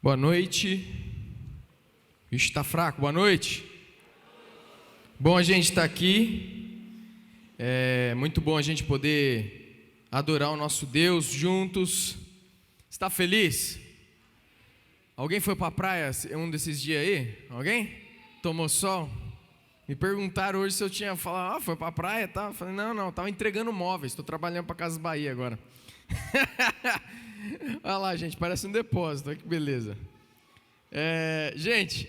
Boa noite. Bicho está fraco, boa noite. Bom a gente estar aqui. É muito bom a gente poder adorar o nosso Deus juntos. Está feliz? Alguém foi para a praia um desses dias aí? Alguém? Tomou sol? Me perguntaram hoje se eu tinha falado, foi para a praia, tá? Eu falei, não, estava entregando móveis, estou trabalhando para Casas Bahia agora. Olha lá, gente, parece um depósito, olha que beleza. Gente,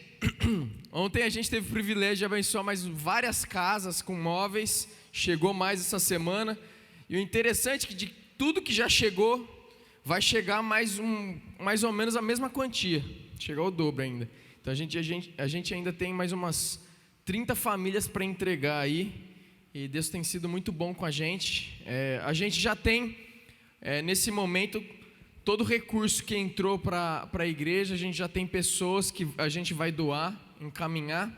ontem a gente teve o privilégio de abençoar mais várias casas com móveis, chegou mais essa semana, e o interessante é que de tudo que já chegou, vai chegar mais ou menos a mesma quantia, chegou o dobro ainda. Então a gente ainda tem mais umas 30 famílias para entregar aí, e Deus tem sido muito bom com a gente. A gente já tem, nesse momento, todo o recurso que entrou para a igreja, a gente já tem pessoas que a gente vai doar, encaminhar.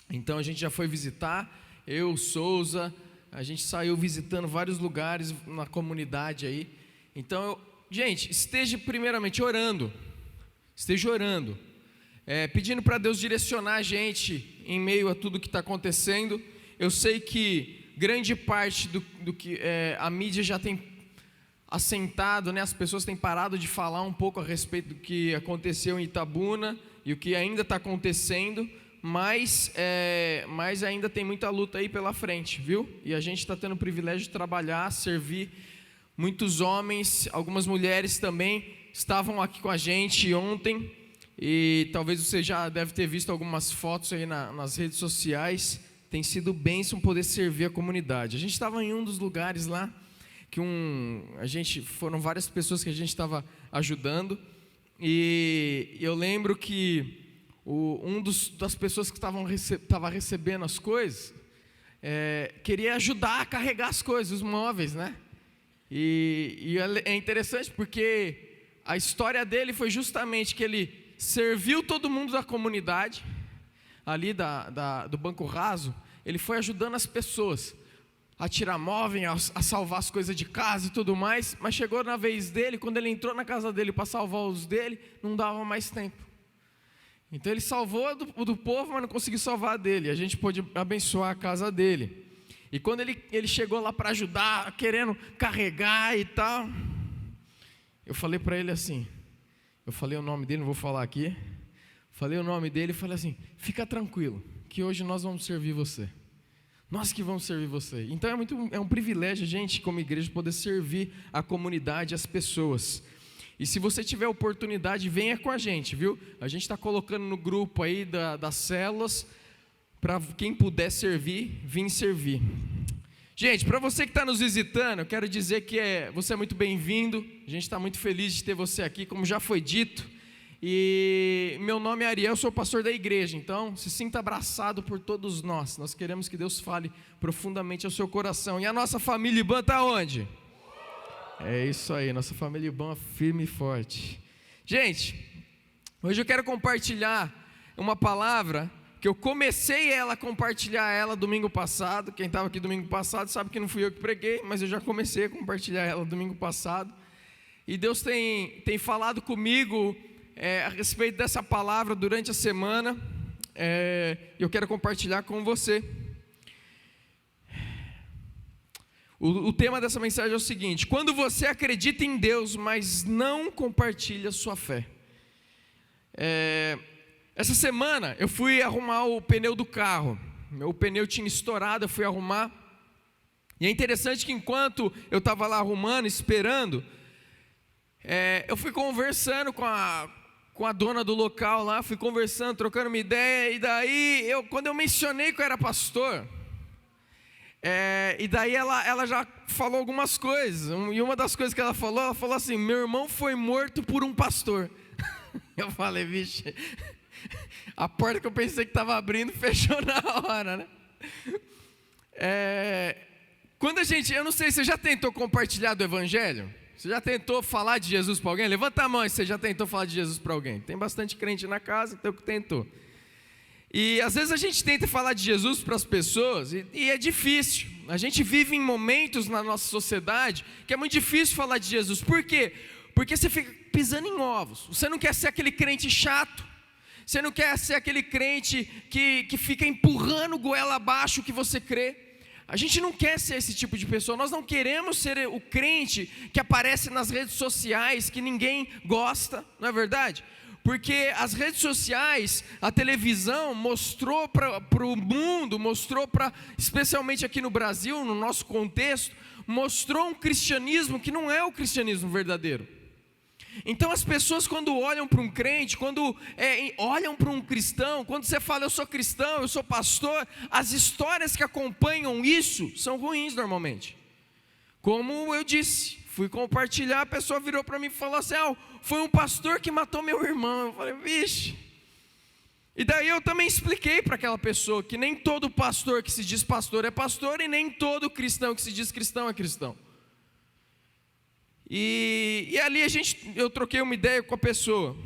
Então a gente já foi visitar, eu, Souza, a gente saiu visitando vários lugares na comunidade aí. Então, gente, esteja primeiramente orando, pedindo para Deus direcionar a gente em meio a tudo que está acontecendo. Eu sei que grande parte do que a mídia já tem assentado, né? As pessoas têm parado de falar um pouco a respeito do que aconteceu em Itabuna e o que ainda está acontecendo, mas ainda tem muita luta aí pela frente, viu? E a gente está tendo o privilégio de trabalhar, servir. Muitos homens, algumas mulheres também estavam aqui com a gente ontem, e talvez você já deve ter visto algumas fotos aí nas redes sociais. Tem sido bênção poder servir a comunidade. A gente estava em um dos lugares lá, foram várias pessoas que a gente estava ajudando, e eu lembro que das pessoas que estava recebendo as coisas, queria ajudar a carregar as coisas, os móveis, né? E é interessante porque a história dele foi justamente que ele serviu todo mundo da comunidade, ali do Banco Raso. Ele foi ajudando as pessoas a tirar móveis, a salvar as coisas de casa e tudo mais, mas chegou na vez dele, quando ele entrou na casa dele para salvar os dele, não dava mais tempo. Então ele salvou do povo, mas não conseguiu salvar a dele. A gente pôde abençoar a casa dele. E quando ele chegou lá para ajudar, querendo carregar e tal, eu falei para ele assim, eu falei o nome dele, não vou falar aqui, falei o nome dele e falei assim, fica tranquilo, que hoje nós vamos servir você. Nós que vamos servir você. Então é um privilégio, gente, como igreja, poder servir a comunidade, as pessoas. E se você tiver oportunidade, venha com a gente, viu? A gente está colocando no grupo aí das células, para quem puder servir, vir servir. Gente, para você que está nos visitando, eu quero dizer que você é muito bem-vindo. A gente está muito feliz de ter você aqui, como já foi dito. E meu nome é Ariel, sou pastor da igreja, então se sinta abraçado por todos nós. Nós queremos que Deus fale profundamente ao seu coração. E a nossa família IBAN está onde? É isso aí, nossa família IBAN firme e forte. Gente, hoje eu quero compartilhar uma palavra que eu comecei a compartilhar ela domingo passado. Quem estava aqui domingo passado sabe que não fui eu que preguei, mas eu já comecei a compartilhar ela domingo passado. E Deus tem falado comigo a respeito dessa palavra durante a semana, eu quero compartilhar com você. O tema dessa mensagem é o seguinte: quando você acredita em Deus, mas não compartilha sua fé. Essa semana eu fui arrumar o pneu do carro, meu pneu tinha estourado, eu fui arrumar, e é interessante que enquanto eu estava lá arrumando, esperando, eu fui conversando com a dona do local lá, fui conversando, trocando uma ideia, e daí, quando eu mencionei que eu era pastor, e daí ela já falou algumas coisas, e uma das coisas que ela falou assim, meu irmão foi morto por um pastor. Eu falei, vixe, a porta que eu pensei que estava abrindo, fechou na hora, né? Quando eu não sei, você já tentou compartilhar do evangelho? Você já tentou falar de Jesus para alguém? Levanta a mão se você já tentou falar de Jesus para alguém. Tem bastante crente na casa, então que tentou. E às vezes a gente tenta falar de Jesus para as pessoas e é difícil. A gente vive em momentos na nossa sociedade que é muito difícil falar de Jesus. Por quê? Porque você fica pisando em ovos. Você não quer ser aquele crente chato. Você não quer ser aquele crente que fica empurrando goela abaixo o que você crê. A gente não quer ser esse tipo de pessoa. Nós não queremos ser o crente que aparece nas redes sociais, que ninguém gosta, não é verdade? Porque as redes sociais, a televisão mostrou para o mundo, especialmente aqui no Brasil, no nosso contexto, mostrou um cristianismo que não é o cristianismo verdadeiro. Então as pessoas, quando olham para um crente, quando olham para um cristão, quando você fala eu sou cristão, eu sou pastor, as histórias que acompanham isso são ruins normalmente. Como eu disse, fui compartilhar, a pessoa virou para mim e falou assim: foi um pastor que matou meu irmão. Eu falei: vixe. E daí eu também expliquei para aquela pessoa que nem todo pastor que se diz pastor é pastor, e nem todo cristão que se diz cristão é cristão. E ali eu troquei uma ideia com a pessoa.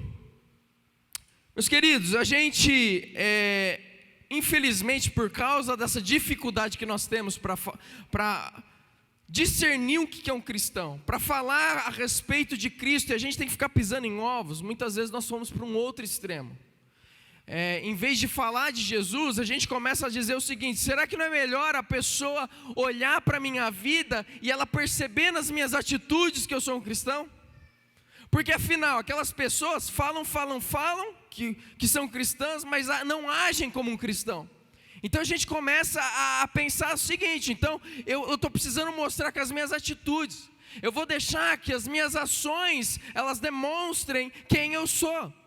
Meus queridos, a gente, infelizmente, por causa dessa dificuldade que nós temos para discernir o que é um cristão, para falar a respeito de Cristo, e a gente tem que ficar pisando em ovos, muitas vezes nós fomos para um outro extremo. Em vez de falar de Jesus, a gente começa a dizer o seguinte: será que não é melhor a pessoa olhar para a minha vida e ela perceber nas minhas atitudes que eu sou um cristão? Porque afinal, aquelas pessoas falam que são cristãs, mas não agem como um cristão. Então a gente começa a pensar o seguinte: então eu estou precisando mostrar com as minhas atitudes, eu vou deixar que as minhas ações, elas demonstrem quem eu sou.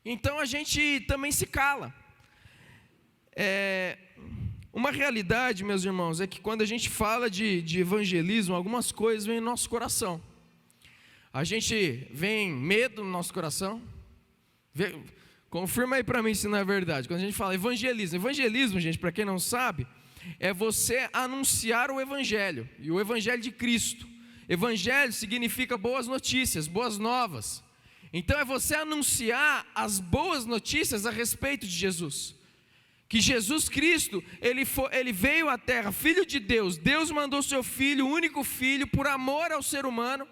Então a gente também se cala. Uma realidade, meus irmãos, é que quando a gente fala de evangelismo, algumas coisas vêm no nosso coração. A gente vem medo no nosso coração. Confirma aí para mim se não é verdade. Quando a gente fala evangelismo, gente, para quem não sabe, é você anunciar o evangelho, e o evangelho de Cristo. Evangelho significa boas notícias, boas novas. Então é você anunciar as boas notícias a respeito de Jesus. Que Jesus Cristo, ele veio à terra, Filho de Deus. Deus mandou seu Filho, o único Filho, por amor ao ser humano,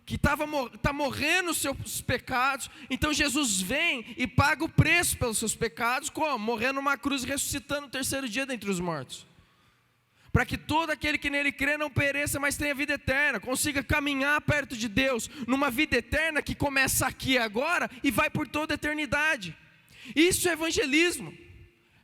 que está morrendo os seus pecados. Então Jesus vem e paga o preço pelos seus pecados. Como? Morrendo numa cruz e ressuscitando no terceiro dia dentre os mortos. Para que todo aquele que nele crê não pereça, mas tenha vida eterna, consiga caminhar perto de Deus, numa vida eterna que começa aqui agora e vai por toda a eternidade. Isso é evangelismo.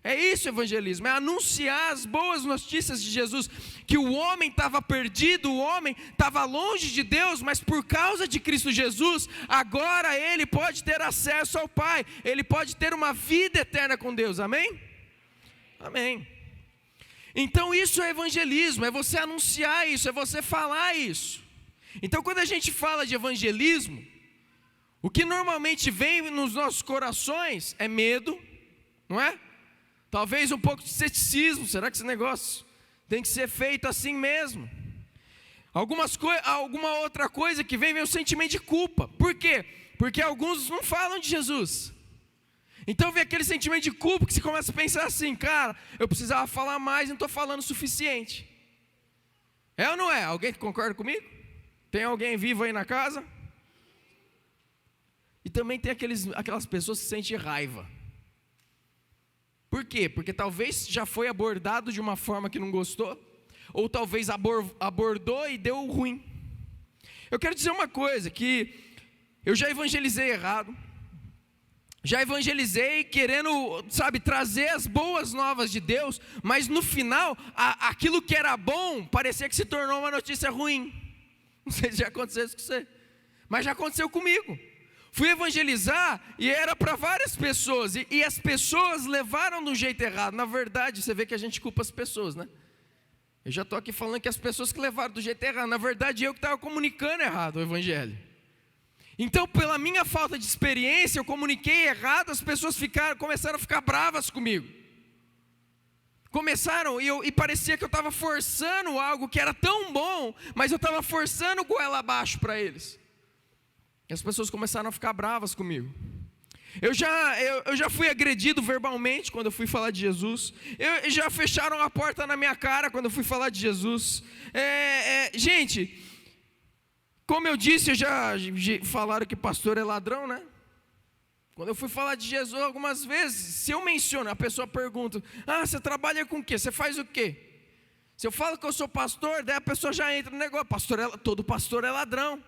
É anunciar as boas notícias de Jesus, que o homem estava perdido, o homem estava longe de Deus, mas por causa de Cristo Jesus, agora ele pode ter acesso ao Pai, ele pode ter uma vida eterna com Deus, amém? Amém. Então isso é evangelismo, é você anunciar isso, é você falar isso. Então quando a gente fala de evangelismo, o que normalmente vem nos nossos corações é medo, não é? Talvez um pouco de ceticismo. Será que esse negócio tem que ser feito assim mesmo? Alguma outra coisa que vem o sentimento de culpa. Por quê? Porque alguns não falam de Jesus. Então vem aquele sentimento de culpa que você começa a pensar assim: cara, eu precisava falar mais, não estou falando o suficiente. É ou não é? Alguém concorda comigo? Tem alguém vivo aí na casa? E também tem aquelas pessoas que sentem raiva. Por quê? Porque talvez já foi abordado de uma forma que não gostou, ou talvez abordou e deu ruim. Eu quero dizer uma coisa, que eu já evangelizei errado. Já evangelizei querendo, trazer as boas novas de Deus, mas no final, aquilo que era bom, parecia que se tornou uma notícia ruim. Não sei se já aconteceu isso com você, mas já aconteceu comigo. Fui evangelizar e era para várias pessoas, e as pessoas levaram do jeito errado. Na verdade, você vê que a gente culpa as pessoas, né? Eu já estou aqui falando que as pessoas que levaram do jeito errado, na verdade eu que estava comunicando errado o evangelho. Então, pela minha falta de experiência, eu comuniquei errado, as pessoas começaram a ficar bravas comigo. E parecia que eu estava forçando algo que era tão bom, mas eu estava forçando goela abaixo para eles. E as pessoas começaram a ficar bravas comigo. Eu já fui agredido verbalmente quando eu fui falar de Jesus. Já fecharam a porta na minha cara quando eu fui falar de Jesus. Gente, como eu disse, falaram que pastor é ladrão, né? Quando eu fui falar de Jesus algumas vezes, se eu menciono, a pessoa pergunta: você trabalha com o quê? Você faz o quê? Se eu falo que eu sou pastor, daí a pessoa já entra no negócio: todo pastor é ladrão.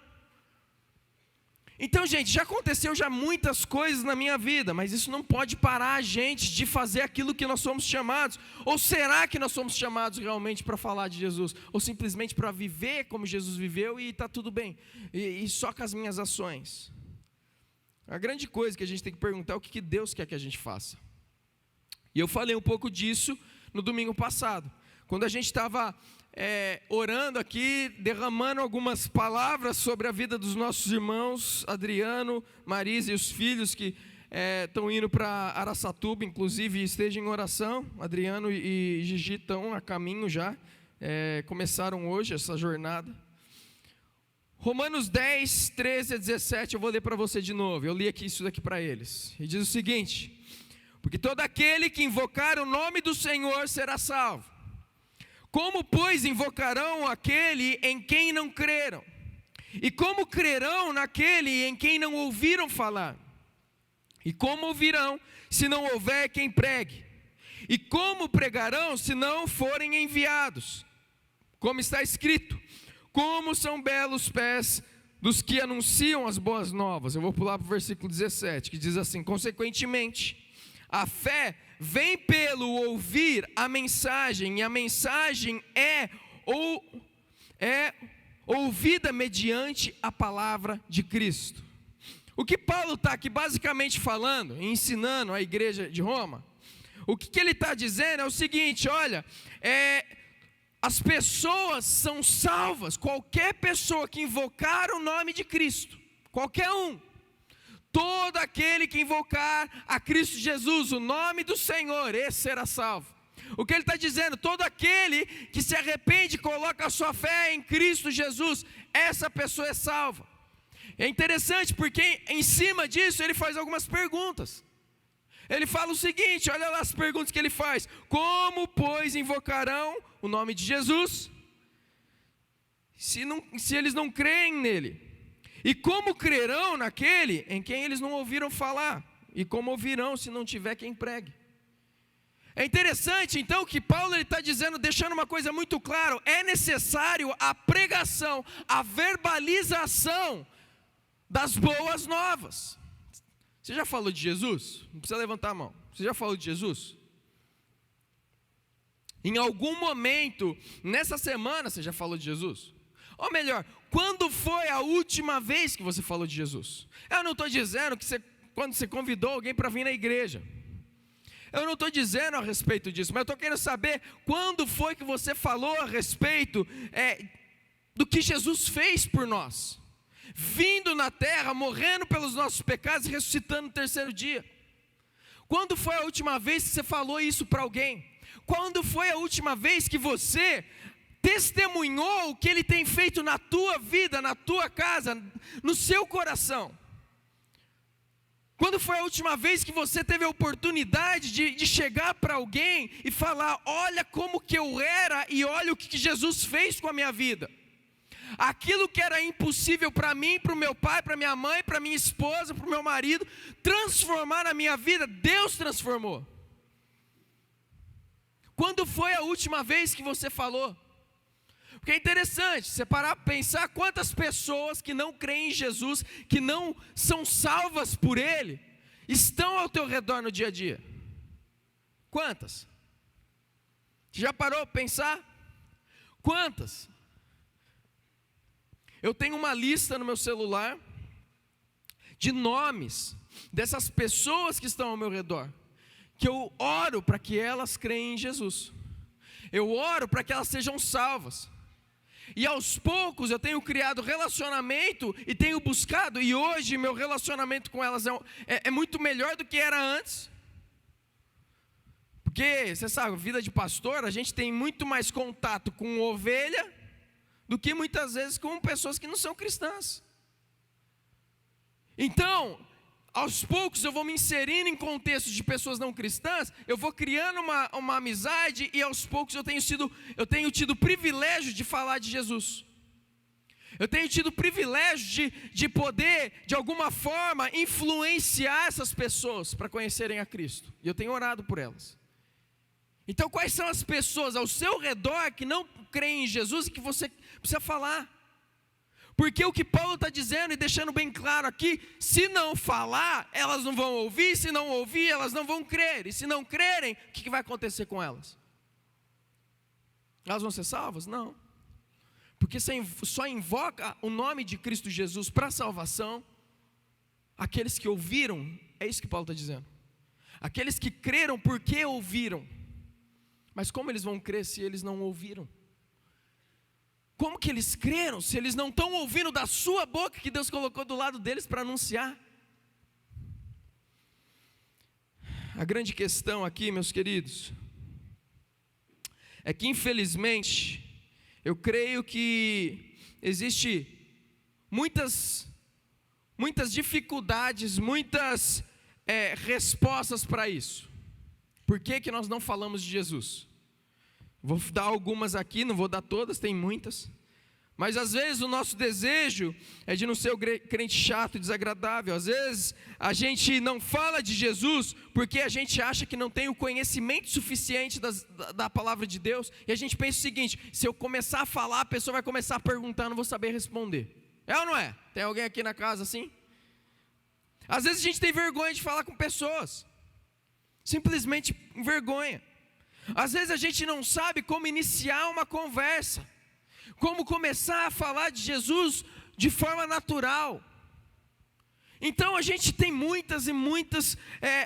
Então, gente, já aconteceu muitas coisas na minha vida, mas isso não pode parar a gente de fazer aquilo que nós somos chamados. Ou será que nós somos chamados realmente para falar de Jesus? Ou simplesmente para viver como Jesus viveu e está tudo bem? E só com as minhas ações? A grande coisa que a gente tem que perguntar é o que Deus quer que a gente faça. E eu falei um pouco disso no domingo passado, quando a gente estava orando aqui, derramando algumas palavras sobre a vida dos nossos irmãos, Adriano, Marisa e os filhos que estão indo para Araçatuba, inclusive estejam em oração. Adriano e Gigi estão a caminho já, começaram hoje essa jornada. Romanos 10, 13 a 17, eu vou ler para você de novo. Eu li aqui isso daqui para eles. E diz o seguinte: porque todo aquele que invocar o nome do Senhor será salvo. Como, pois, invocarão aquele em quem não creram? E como crerão naquele em quem não ouviram falar? E como ouvirão, se não houver quem pregue? E como pregarão, se não forem enviados? Como está escrito: como são belos pés dos que anunciam as boas novas. Eu vou pular para o versículo 17, que diz assim: consequentemente, a fé vem pelo ouvir a mensagem, e a mensagem é ouvida mediante a palavra de Cristo. O que Paulo está aqui basicamente falando, ensinando a igreja de Roma, o que ele está dizendo é o seguinte: olha, as pessoas são salvas, qualquer pessoa que invocar o nome de Cristo, qualquer um, todo aquele que invocar a Cristo Jesus, o nome do Senhor, esse será salvo. O que ele está dizendo: todo aquele que se arrepende e coloca a sua fé em Cristo Jesus, essa pessoa é salva. É interessante porque em cima disso ele faz algumas perguntas. Ele fala o seguinte, olha lá as perguntas que ele faz: como, pois, invocarão o nome de Jesus, se eles não creem nele? E como crerão naquele em quem eles não ouviram falar? E como ouvirão se não tiver quem pregue? É interessante então que Paulo está dizendo, deixando uma coisa muito clara: é necessário a pregação, a verbalização das boas novas. Você já falou de Jesus? Não precisa levantar a mão. Você já falou de Jesus? Em algum momento, nessa semana, você já falou de Jesus? Ou melhor, quando foi a última vez que você falou de Jesus? Eu não estou dizendo que quando você convidou alguém para vir na igreja. Eu não estou dizendo a respeito disso, mas eu estou querendo saber quando foi que você falou a respeito do que Jesus fez por nós. Vindo na terra, morrendo pelos nossos pecados e ressuscitando no terceiro dia. Quando foi a última vez que você falou isso para alguém? Quando foi a última vez que você testemunhou o que Ele tem feito na tua vida, na tua casa, no seu coração? Quando foi a última vez que você teve a oportunidade de chegar para alguém e falar: olha como que eu era e olha o que Jesus fez com a minha vida? Aquilo que era impossível para mim, para o meu pai, para minha mãe, para minha esposa, para o meu marido, transformar na minha vida, Deus transformou. Quando foi a última vez que você falou? Porque é interessante, você parar para pensar quantas pessoas que não creem em Jesus, que não são salvas por Ele, estão ao teu redor no dia a dia. Quantas? Você já parou para pensar? Quantas? Eu tenho uma lista no meu celular de nomes dessas pessoas que estão ao meu redor, que eu oro para que elas creem em Jesus. Eu oro para que elas sejam salvas. E aos poucos eu tenho criado relacionamento e tenho buscado, e hoje meu relacionamento com elas é muito melhor do que era antes. Porque, você sabe, vida de pastor, a gente tem muito mais contato com ovelha do que muitas vezes com pessoas que não são cristãs. Então, aos poucos eu vou me inserindo em contextos de pessoas não cristãs, eu vou criando uma amizade, e aos poucos eu tenho tido o privilégio de falar de Jesus. Eu tenho tido o privilégio de poder, de alguma forma, influenciar essas pessoas para conhecerem a Cristo. E eu tenho orado por elas. Então, quais são as pessoas ao seu redor que não creem em Jesus e que você precisa falar? Porque o que Paulo está dizendo e deixando bem claro aqui, se não falar, elas não vão ouvir, se não ouvir, elas não vão crer. E se não crerem, o que vai acontecer com elas? Elas vão ser salvas? Não. Porque só invoca o nome de Cristo Jesus para salvação aqueles que ouviram, é isso que Paulo está dizendo. Aqueles que creram porque ouviram. Mas como eles vão crer se eles não ouviram? Como que eles creram se eles não estão ouvindo da sua boca que Deus colocou do lado deles para anunciar? A grande questão aqui, meus queridos, é que infelizmente, eu creio que existe muitas dificuldades, muitas respostas para isso. Por que nós não falamos de Jesus? Vou dar algumas aqui, não vou dar todas, tem muitas. Mas às vezes o nosso desejo é de não ser o crente chato e desagradável. Às vezes a gente não fala de Jesus porque a gente acha que não tem o conhecimento suficiente da palavra de Deus. E a gente pensa o seguinte: se eu começar a falar, a pessoa vai começar a perguntar, eu não vou saber responder. É ou não é? Tem alguém aqui na casa assim? Às vezes a gente tem vergonha de falar com pessoas. Simplesmente vergonha. Às vezes a gente não sabe como iniciar uma conversa, como começar a falar de Jesus de forma natural. Então a gente tem muitas e muitas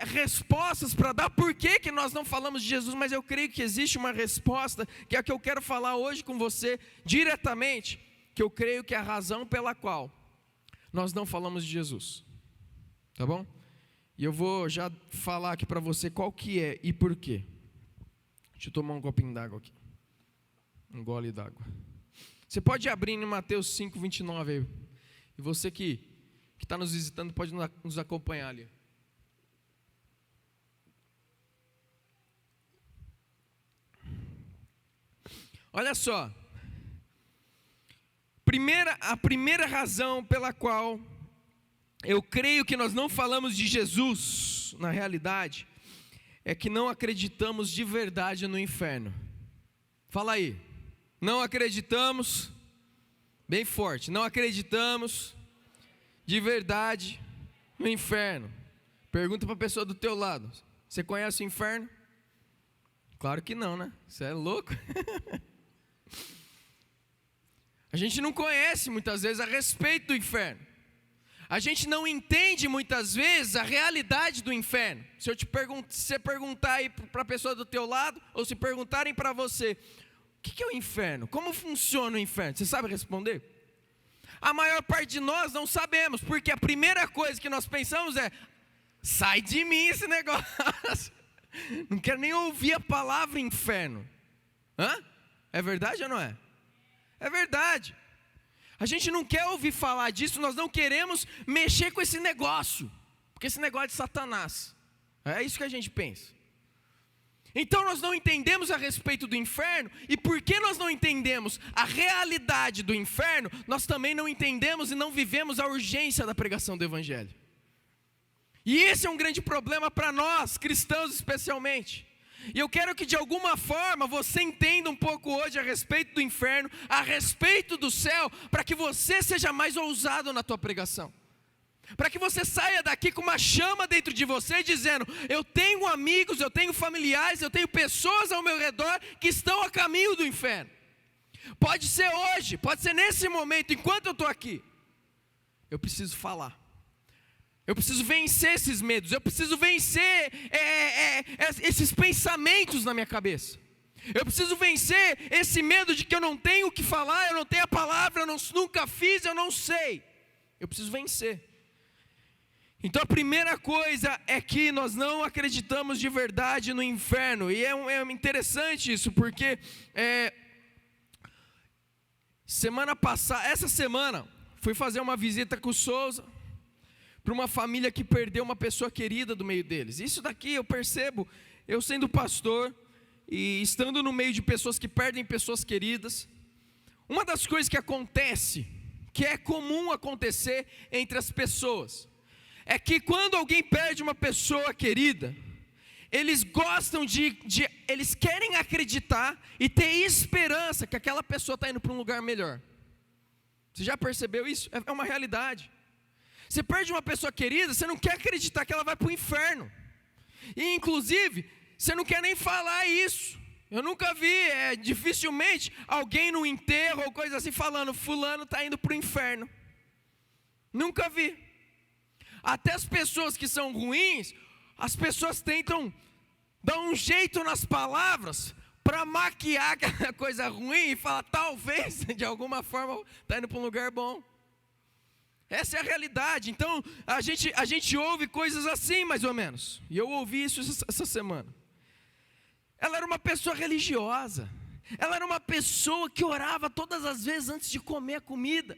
respostas para dar. Por que nós não falamos de Jesus? Mas eu creio que existe uma resposta, que é a que eu quero falar hoje com você diretamente, que eu creio que é a razão pela qual nós não falamos de Jesus. Tá bom? E eu vou já falar aqui para você qual que é e por quê. Deixa eu tomar um copinho d'água aqui. Um gole d'água. Você pode abrir em Mateus 5:29 aí. E você que está nos visitando pode nos acompanhar ali. Olha só. A primeira razão pela qual eu creio que nós não falamos de Jesus, na realidade, é que não acreditamos de verdade no inferno. Fala aí. Não acreditamos, bem forte, não acreditamos de verdade no inferno. Pergunta para a pessoa do teu lado: você conhece o inferno? Claro que não, né? Você é louco? A gente não conhece muitas vezes a respeito do inferno. A gente não entende muitas vezes a realidade do inferno. Se você perguntar aí para a pessoa do teu lado, ou se perguntarem para você: o que é o inferno? Como funciona o inferno? Você sabe responder? A maior parte de nós não sabemos, porque a primeira coisa que nós pensamos é: sai de mim esse negócio. Não quero nem ouvir a palavra inferno. Hã? É verdade ou não é? É verdade. A gente não quer ouvir falar disso, nós não queremos mexer com esse negócio, porque esse negócio é de Satanás. É isso que a gente pensa. Então nós não entendemos a respeito do inferno, e porque nós não entendemos a realidade do inferno, nós também não entendemos e não vivemos a urgência da pregação do Evangelho. E esse é um grande problema para nós, cristãos especialmente. E eu quero que de alguma forma você entenda um pouco hoje a respeito do inferno, a respeito do céu, para que você seja mais ousado na tua pregação. Para que você saia daqui com uma chama dentro de você, dizendo: eu tenho amigos, eu tenho familiares, eu tenho pessoas ao meu redor que estão a caminho do inferno. Pode ser hoje, pode ser nesse momento, enquanto eu estou aqui. Eu preciso falar. Eu preciso vencer esses medos, eu preciso vencer esses pensamentos na minha cabeça. Eu preciso vencer esse medo de que eu não tenho o que falar, eu não tenho a palavra, nunca fiz, eu não sei. Eu preciso vencer. Então a primeira coisa é que nós não acreditamos de verdade no inferno. E é interessante isso, porque essa semana, fui fazer uma visita com o Souza, para uma família que perdeu uma pessoa querida do meio deles. Isso daqui eu percebo, eu sendo pastor e estando no meio de pessoas que perdem pessoas queridas. Uma das coisas que acontece que é comum acontecer entre as pessoas é que quando alguém perde uma pessoa querida, eles gostam eles querem acreditar e ter esperança que aquela pessoa está indo para um lugar melhor. Você já percebeu isso? É uma realidade. Você perde uma pessoa querida, você não quer acreditar que ela vai para o inferno. E inclusive, você não quer nem falar isso. Eu nunca vi, dificilmente, alguém no enterro ou coisa assim falando, fulano está indo para o inferno. Nunca vi. Até as pessoas que são ruins, as pessoas tentam dar um jeito nas palavras para maquiar aquela coisa ruim e falar, talvez, de alguma forma, está indo para um lugar bom. Essa é a realidade. Então, a gente ouve coisas assim, mais ou menos. E eu ouvi isso essa semana. Ela era uma pessoa religiosa. Ela era uma pessoa que orava todas as vezes antes de comer a comida.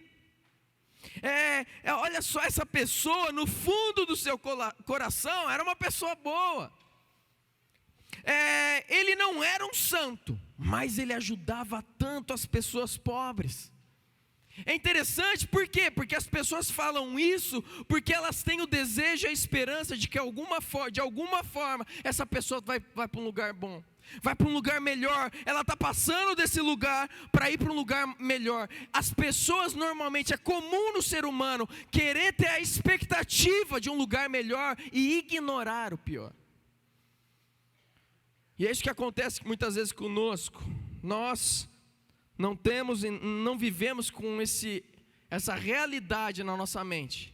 Olha só, essa pessoa, no fundo do seu coração, era uma pessoa boa. Ele não era um santo, mas ele ajudava tanto as pessoas pobres. É interessante, por quê? Porque as pessoas falam isso porque elas têm o desejo e a esperança de que de alguma forma essa pessoa vai para um lugar bom, vai para um lugar melhor. Ela está passando desse lugar para ir para um lugar melhor. As pessoas normalmente, é comum no ser humano querer ter a expectativa de um lugar melhor e ignorar o pior. E é isso que acontece muitas vezes conosco. Nós não vivemos com essa realidade na nossa mente,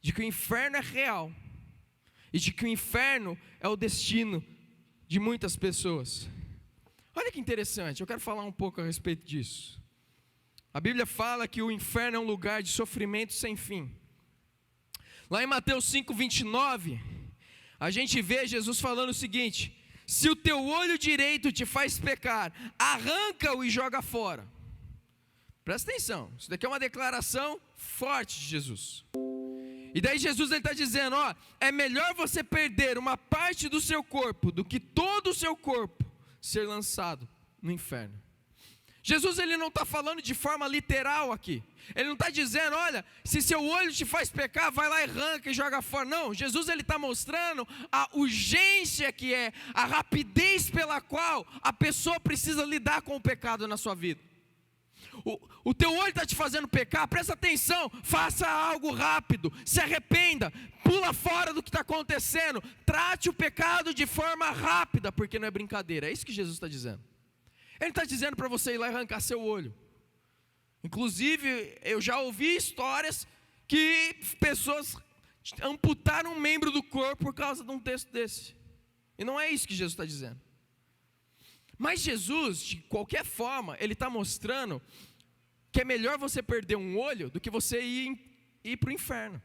de que o inferno é real, e de que o inferno é o destino de muitas pessoas. Olha que interessante, eu quero falar um pouco a respeito disso. A Bíblia fala que o inferno é um lugar de sofrimento sem fim. Lá em Mateus 5:29, a gente vê Jesus falando o seguinte: se o teu olho direito te faz pecar, arranca-o e joga fora. Presta atenção, isso daqui é uma declaração forte de Jesus. E daí Jesus está dizendo, é melhor você perder uma parte do seu corpo do que todo o seu corpo ser lançado no inferno. Jesus, ele não está falando de forma literal aqui. Ele não está dizendo, olha, se seu olho te faz pecar, vai lá e arranca e joga fora. Não, Jesus, ele está mostrando a urgência que é, a rapidez pela qual a pessoa precisa lidar com o pecado na sua vida. O teu olho está te fazendo pecar, presta atenção, faça algo rápido, se arrependa, pula fora do que está acontecendo, trate o pecado de forma rápida, porque não é brincadeira. É isso que Jesus está dizendo. Ele está dizendo para você ir lá e arrancar seu olho. Inclusive, eu já ouvi histórias que pessoas amputaram um membro do corpo por causa de um texto desse. E não é isso que Jesus está dizendo. Mas Jesus, de qualquer forma, ele está mostrando que é melhor você perder um olho do que você ir para o inferno.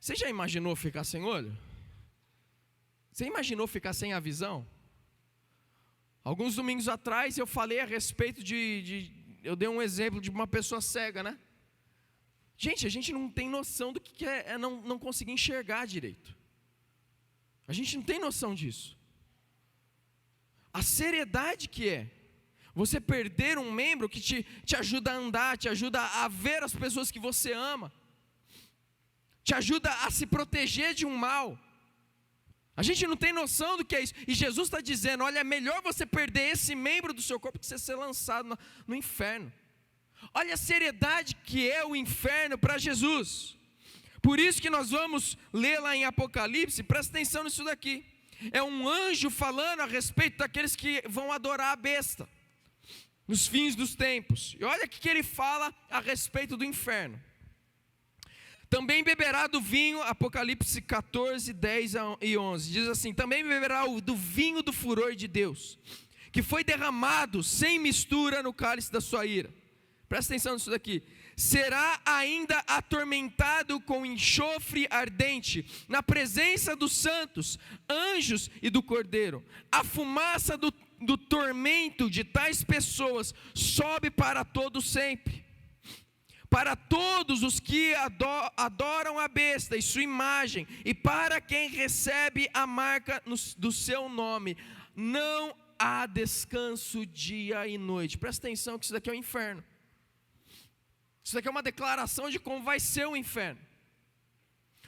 Você já imaginou ficar sem olho? Você imaginou ficar sem a visão? Alguns domingos atrás eu falei a respeito eu dei um exemplo de uma pessoa cega, né? Gente, a gente não tem noção do que é não conseguir enxergar direito. A gente não tem noção disso. A seriedade que é você perder um membro que te ajuda a andar, te ajuda a ver as pessoas que você ama, te ajuda a se proteger de um mal. A gente não tem noção do que é isso. E Jesus está dizendo, olha, é melhor você perder esse membro do seu corpo que você ser lançado no inferno. Olha a seriedade que é o inferno para Jesus. Por isso que nós vamos ler lá em Apocalipse, presta atenção nisso daqui. É um anjo falando a respeito daqueles que vão adorar a besta nos fins dos tempos. E olha o que ele fala a respeito do inferno. Também beberá do vinho, Apocalipse 14, 10 e 11, diz assim, também beberá do vinho do furor de Deus, que foi derramado sem mistura no cálice da sua ira. Presta atenção nisso daqui. Será ainda atormentado com enxofre ardente, na presença dos santos, anjos e do Cordeiro. A fumaça do tormento de tais pessoas sobe para todo sempre. Para todos os que adoram a besta e sua imagem, e para quem recebe a marca do seu nome, não há descanso dia e noite. Presta atenção que isso daqui é o inferno. Isso aqui é uma declaração de como vai ser o inferno.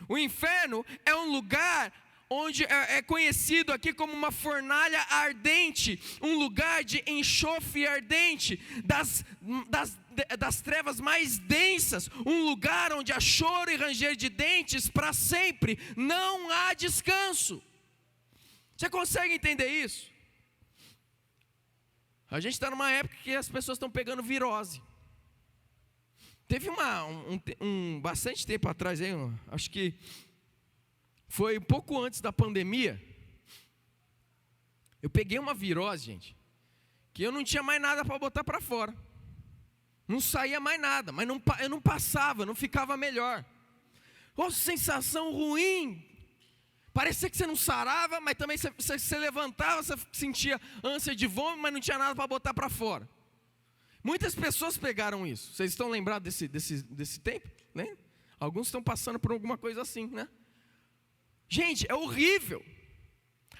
O inferno é um lugar onde é conhecido aqui como uma fornalha ardente, um lugar de enxofre ardente, das trevas mais densas, um lugar onde há choro e ranger de dentes para sempre, não há descanso. Você consegue entender isso? A gente está numa época que as pessoas estão pegando virose. Teve bastante tempo atrás, acho que foi um pouco antes da pandemia, eu peguei uma virose, gente, que eu não tinha mais nada para botar para fora. Não saía mais nada, mas eu não passava, não ficava melhor. Uma sensação ruim. Parecia que você não sarava, mas também você levantava, você sentia ânsia de vômito, mas não tinha nada para botar para fora. Muitas pessoas pegaram isso. Vocês estão lembrados desse tempo? Né? Alguns estão passando por alguma coisa assim, né? Gente, é horrível.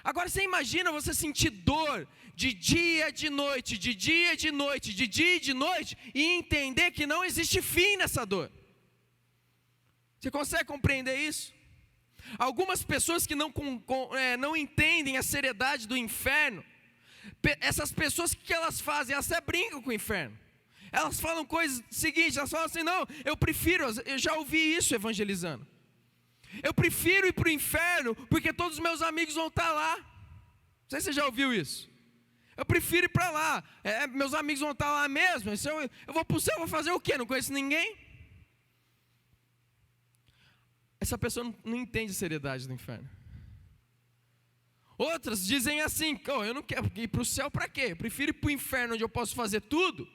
Agora você imagina você sentir dor de dia e de noite, de dia e de noite, de dia e de noite, e entender que não existe fim nessa dor. Você consegue compreender isso? Algumas pessoas que não entendem a seriedade do inferno, essas pessoas, o que elas fazem? Elas até brincam com o inferno. Elas falam coisas seguintes, elas falam assim, não, eu já ouvi isso evangelizando. Eu prefiro ir para o inferno, porque todos os meus amigos vão estar lá. Não sei se você já ouviu isso. Eu prefiro ir para lá, meus amigos vão estar lá mesmo. Eu vou para o céu, vou fazer o quê? Não conheço ninguém. Essa pessoa não entende a seriedade do inferno. Outras dizem assim, eu não quero ir para o céu para quê? Eu prefiro ir para o inferno onde eu posso fazer tudo,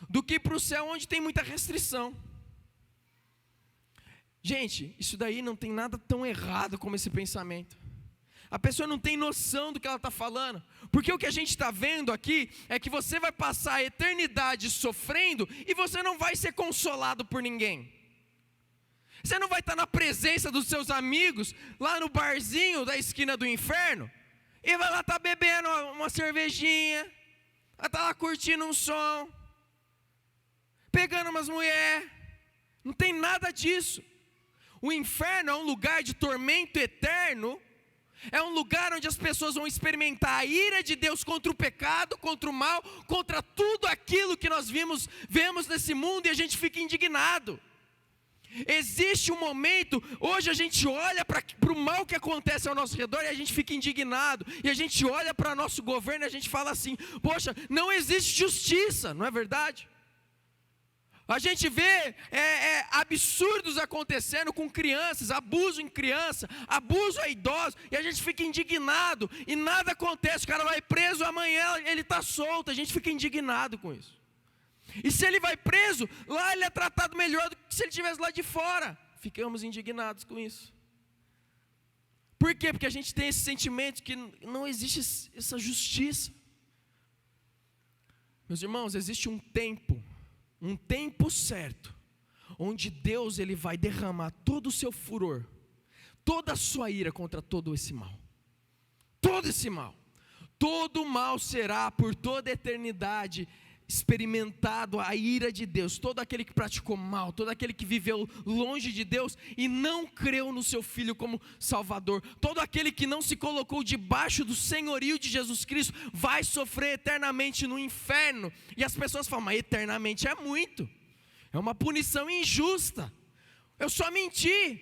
do que ir para o céu onde tem muita restrição. Gente, isso daí não tem nada tão errado como esse pensamento. A pessoa não tem noção do que ela está falando, porque o que a gente está vendo aqui é que você vai passar a eternidade sofrendo e você não vai ser consolado por ninguém. Você não vai estar na presença dos seus amigos lá no barzinho da esquina do inferno e vai lá estar bebendo uma cervejinha, vai estar lá curtindo um som, pegando umas mulheres. Não tem nada disso. O inferno é um lugar de tormento eterno, é um lugar onde as pessoas vão experimentar a ira de Deus contra o pecado, contra o mal, contra tudo aquilo que nós vemos nesse mundo, e a gente fica indignado. Existe um momento, hoje a gente olha para o mal que acontece ao nosso redor e a gente fica indignado, e a gente olha para o nosso governo e a gente fala assim, poxa, não existe justiça, não é verdade? A gente vê absurdos acontecendo com crianças, abuso em criança, abuso a idosos, e a gente fica indignado, e nada acontece, o cara vai preso, amanhã ele está solto, a gente fica indignado com isso. E se ele vai preso, lá ele é tratado melhor do que se ele estivesse lá de fora. Ficamos indignados com isso. Por quê? Porque a gente tem esse sentimento que não existe essa justiça. Meus irmãos, existe um tempo certo, onde Deus ele vai derramar todo o seu furor, toda a sua ira contra todo esse mal. Todo esse mal. Todo mal será por toda a eternidade experimentado a ira de Deus. Todo aquele que praticou mal, todo aquele que viveu longe de Deus e não creu no seu Filho como Salvador, todo aquele que não se colocou debaixo do senhorio de Jesus Cristo, vai sofrer eternamente no inferno. E as pessoas falam, mas eternamente é muito, é uma punição injusta. Eu só menti,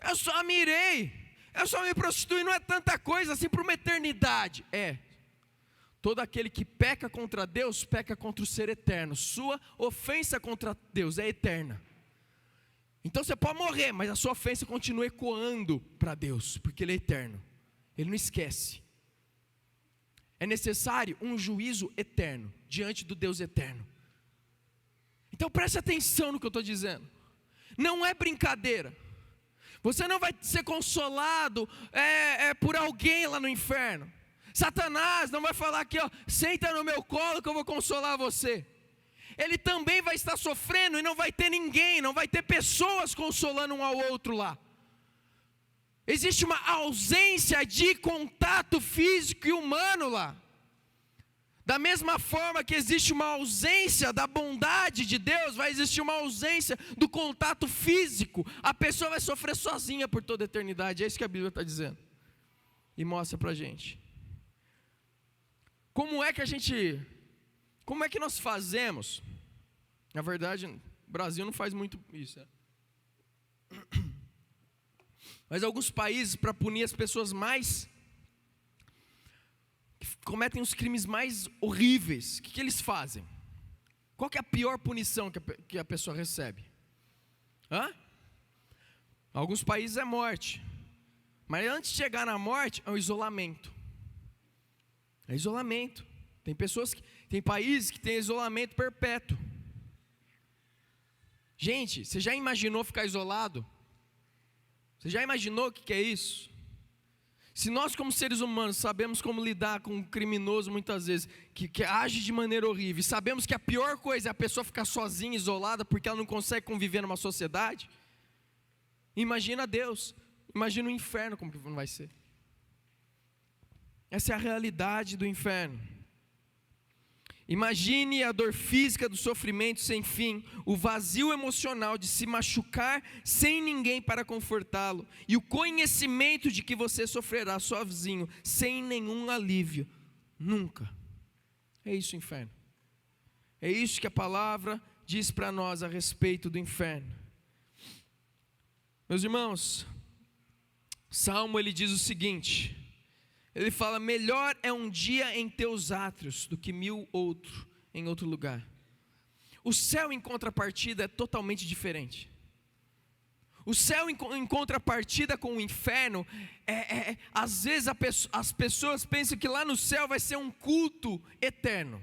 eu só mirei, eu só me prostituí, não é tanta coisa assim para uma eternidade. Todo aquele que peca contra Deus, peca contra o ser eterno. Sua ofensa contra Deus é eterna. Então você pode morrer, mas a sua ofensa continua ecoando para Deus, porque Ele é eterno. Ele não esquece. É necessário um juízo eterno, diante do Deus eterno. Então preste atenção no que eu estou dizendo. Não é brincadeira. Você não vai ser consolado por alguém lá no inferno. Satanás não vai falar aqui, senta no meu colo que eu vou consolar você. Ele também vai estar sofrendo e não vai ter ninguém, não vai ter pessoas consolando um ao outro lá. Existe uma ausência de contato físico e humano lá. Da mesma forma que existe uma ausência da bondade de Deus, vai existir uma ausência do contato físico. A pessoa vai sofrer sozinha por toda a eternidade. É isso que a Bíblia está dizendo. E mostra para a gente. Como é que nós fazemos? Na verdade, o Brasil não faz muito isso. Mas alguns países, para punir as pessoas que cometem os crimes mais horríveis, o que eles fazem? Qual que é a pior punição que a pessoa recebe? Alguns países é morte. Mas antes de chegar na morte, é o isolamento. É isolamento. Tem países que têm isolamento perpétuo. Gente, você já imaginou ficar isolado? Você já imaginou o que é isso? Se nós como seres humanos sabemos como lidar com um criminoso muitas vezes, que age de maneira horrível, e sabemos que a pior coisa é a pessoa ficar sozinha, isolada, porque ela não consegue conviver numa sociedade, imagina Deus, imagina o inferno como que não vai ser. Essa é a realidade do inferno. Imagine a dor física do sofrimento sem fim, o vazio emocional de se machucar sem ninguém para confortá-lo, e o conhecimento de que você sofrerá sozinho, sem nenhum alívio, nunca. É isso o inferno. É isso que a palavra diz para nós a respeito do inferno. Meus irmãos, Salmo ele diz o seguinte, ele fala: melhor é um dia em teus átrios do que 1000 em outro lugar. O céu em contrapartida é totalmente diferente. O céu em contrapartida com o inferno, às vezes as pessoas pensam que lá no céu vai ser um culto eterno.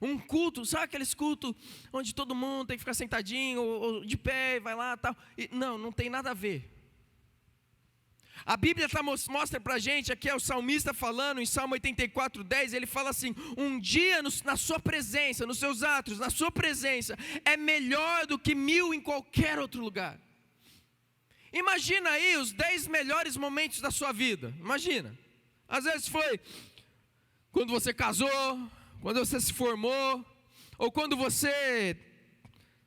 Um culto, sabe aqueles cultos onde todo mundo tem que ficar sentadinho, ou de pé, vai lá e tal. Não tem nada a ver. A Bíblia mostra para a gente, aqui é o salmista falando, em Salmo 84:10, ele fala assim: um dia na sua presença, nos seus atos, na sua presença, é melhor do que 1000 em qualquer outro lugar. Imagina aí os 10 melhores momentos da sua vida, imagina. Às vezes foi quando você casou, quando você se formou, ou quando você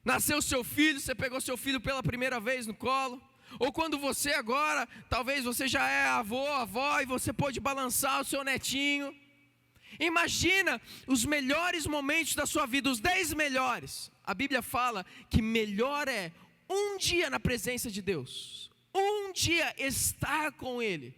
nasceu seu filho, você pegou seu filho pela primeira vez no colo. Ou quando você agora, talvez você já é avô, avó, e você pôde balançar o seu netinho. Imagina os melhores momentos da sua vida, os 10 melhores. A Bíblia fala que melhor é um dia na presença de Deus. Um dia estar com Ele.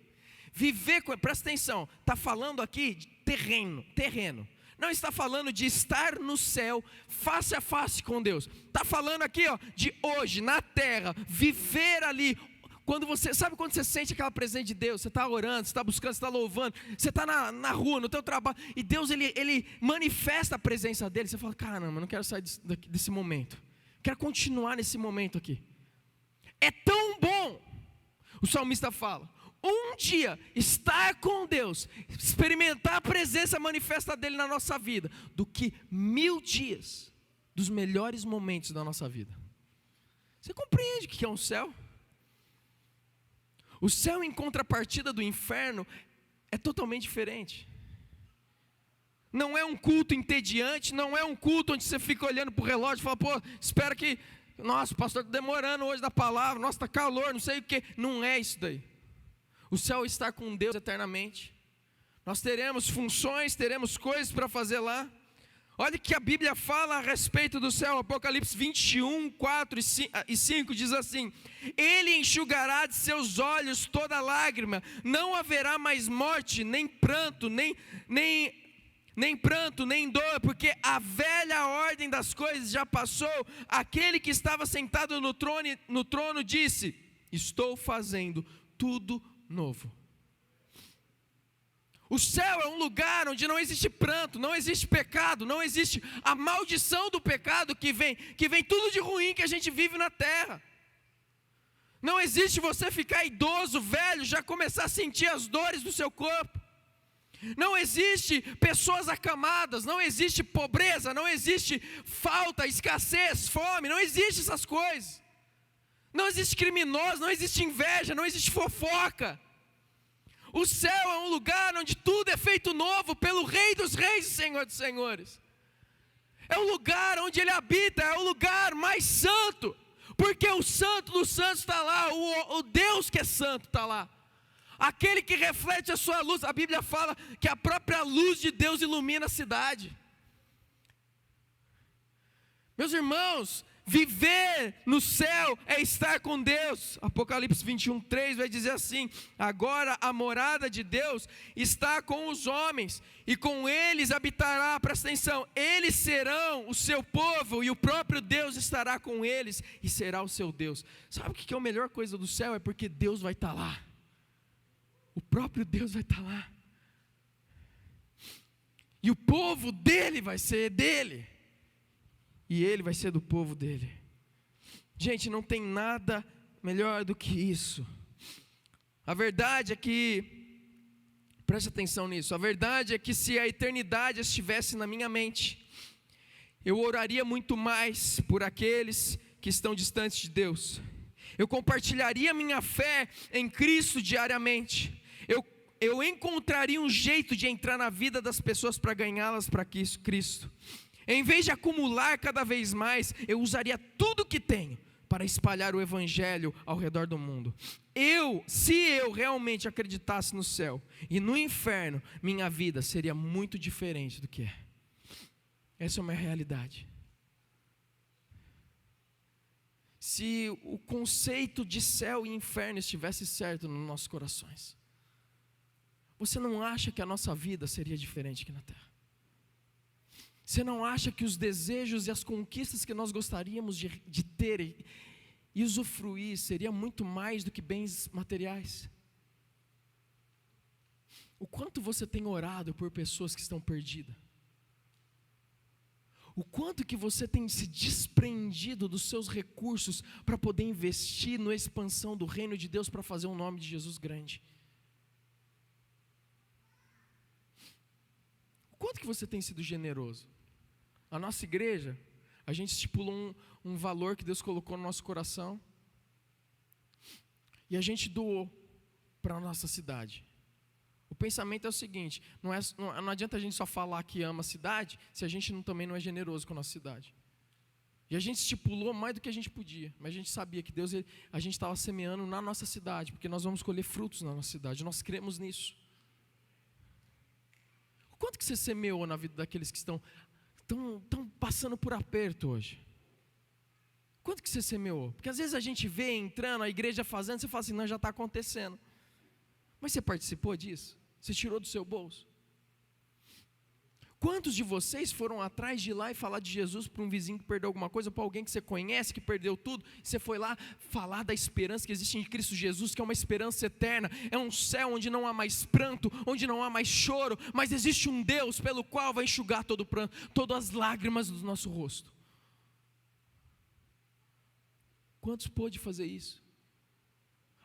Viver com Ele, presta atenção, está falando aqui de terreno. Não está falando de estar no céu, face a face com Deus. Está falando aqui, de hoje, na terra, viver ali. Sabe quando você sente aquela presença de Deus? Você está orando, você está buscando, você está louvando, você está na rua, no teu trabalho, e Deus ele manifesta a presença dele. Você fala: caramba, eu não quero sair desse momento, quero continuar nesse momento aqui. É tão bom, o salmista fala, um dia estar com Deus, experimentar a presença manifesta dele na nossa vida, do que 1000 dias dos melhores momentos da nossa vida. Você compreende o que é um céu? O céu em contrapartida do inferno é totalmente diferente. Não é um culto entediante, não é um culto onde você fica olhando para o relógio e fala: pô, espera que, nossa, o pastor está demorando hoje na palavra, nossa, está calor, não sei o que. Não é isso daí. O céu é estar com Deus eternamente. Nós teremos funções, teremos coisas para fazer lá. Olha o que a Bíblia fala a respeito do céu. Apocalipse 21, 4 e 5 diz assim: Ele enxugará de seus olhos toda lágrima, não haverá mais morte, nem pranto, nem pranto, nem dor, porque a velha ordem das coisas já passou. Aquele que estava sentado no trono disse: estou fazendo tudo novo. O céu é um lugar onde não existe pranto, não existe pecado, não existe a maldição do pecado que vem tudo de ruim que a gente vive na terra. Não existe você ficar idoso, velho, já começar a sentir as dores do seu corpo. Não existe pessoas acamadas, não existe pobreza, não existe falta, escassez, fome, não existe essas coisas. Não existe criminoso, não existe inveja, não existe fofoca. O céu é um lugar onde tudo é feito novo pelo Rei dos Reis e Senhor dos Senhores. É o lugar onde Ele habita, é o lugar mais santo, porque o Santo dos Santos está lá, o Deus que é santo está lá. Aquele que reflete a sua luz. A Bíblia fala que a própria luz de Deus ilumina a cidade. Meus irmãos, viver no céu é estar com Deus. Apocalipse 21:3 vai dizer assim: agora a morada de Deus está com os homens, e com eles habitará, presta atenção, eles serão o seu povo, e o próprio Deus estará com eles, e será o seu Deus. Sabe o que é a melhor coisa do céu? É porque Deus vai estar lá. O próprio Deus vai estar lá. E o povo dele vai ser dele. E ele vai ser do povo dele. Gente, não tem nada melhor do que isso. A verdade é que, preste atenção nisso, a verdade é que se a eternidade estivesse na minha mente, eu oraria muito mais por aqueles que estão distantes de Deus. Eu compartilharia minha fé em Cristo diariamente. Eu encontraria um jeito de entrar na vida das pessoas para ganhá-las para Cristo. Em vez de acumular cada vez mais, eu usaria tudo que tenho para espalhar o Evangelho ao redor do mundo. Se eu realmente acreditasse no céu e no inferno, minha vida seria muito diferente do que é. Essa é uma realidade. Se o conceito de céu e inferno estivesse certo nos nossos corações, você não acha que a nossa vida seria diferente aqui na terra? Você não acha que os desejos e as conquistas que nós gostaríamos de ter e usufruir seria muito mais do que bens materiais? O quanto você tem orado por pessoas que estão perdidas? O quanto que você tem se desprendido dos seus recursos para poder investir na expansão do reino de Deus, para fazer o nome de Jesus grande? O quanto que você tem sido generoso? A nossa igreja, a gente estipulou um valor que Deus colocou no nosso coração, e a gente doou para a nossa cidade. O pensamento é o seguinte: não adianta a gente só falar que ama a cidade, se a gente também não é generoso com a nossa cidade. E a gente estipulou mais do que a gente podia, mas a gente sabia que Deus, a gente estava semeando na nossa cidade, porque nós vamos colher frutos na nossa cidade, nós cremos nisso. O quanto que você semeou na vida daqueles que estão passando por aperto hoje? Quanto que você semeou? Porque às vezes a gente vê entrando, a igreja fazendo, você fala assim, não, já está acontecendo. Mas você participou disso? Você tirou do seu bolso? Quantos de vocês foram atrás de ir lá e falar de Jesus para um vizinho que perdeu alguma coisa, para alguém que você conhece, que perdeu tudo? Você foi lá falar da esperança que existe em Cristo Jesus, que é uma esperança eterna, é um céu onde não há mais pranto, onde não há mais choro, mas existe um Deus pelo qual vai enxugar todo o pranto, todas as lágrimas do nosso rosto. Quantos pôde fazer isso?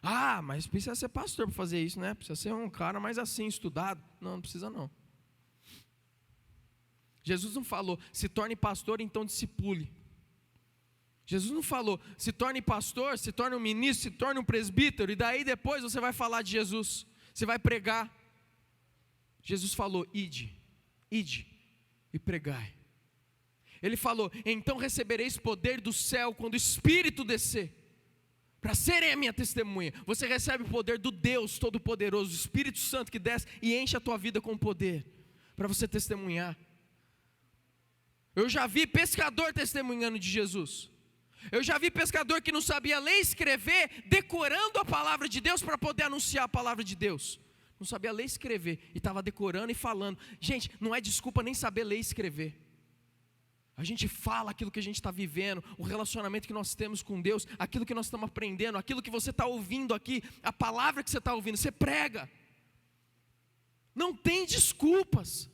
Ah, mas precisa ser pastor para fazer isso, né? Precisa ser um cara mais assim, estudado. Não, não precisa não. Jesus não falou, se torne pastor, então discipule. Jesus não falou, se torne pastor, se torne um ministro, se torne um presbítero, e daí depois você vai falar de Jesus, você vai pregar. Jesus falou, ide e pregai. Ele falou, então recebereis poder do céu quando o Espírito descer, para serem a minha testemunha. Você recebe o poder do Deus Todo-Poderoso, o Espírito Santo que desce e enche a tua vida com poder, para você testemunhar. Eu já vi pescador testemunhando de Jesus. Eu já vi pescador que não sabia ler e escrever, decorando a palavra de Deus para poder anunciar a palavra de Deus. Não sabia ler e escrever, e estava decorando e falando. Gente, não é desculpa nem saber ler e escrever. A gente fala aquilo que a gente está vivendo, o relacionamento que nós temos com Deus, aquilo que nós estamos aprendendo, aquilo que você está ouvindo aqui, a palavra que você está ouvindo, você prega. Não tem desculpas.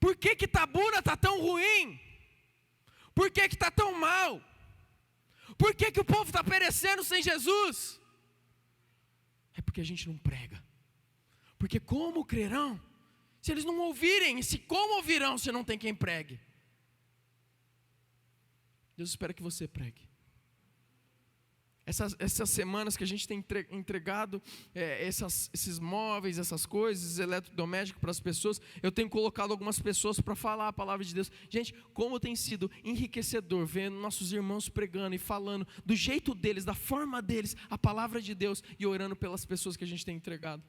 Por que que Tabuna está tão ruim? Por que que está tão mal? Por que que o povo está perecendo sem Jesus? É porque a gente não prega. Porque como crerão, se eles não ouvirem? E se como ouvirão se não tem quem pregue? Deus espera que você pregue. essas semanas que a gente tem entregado esses móveis, essas coisas, eletrodomésticos para as pessoas, eu tenho colocado algumas pessoas para falar a palavra de Deus. Gente, como tem sido enriquecedor vendo nossos irmãos pregando e falando do jeito deles, da forma deles, a palavra de Deus, e orando pelas pessoas que a gente tem entregado.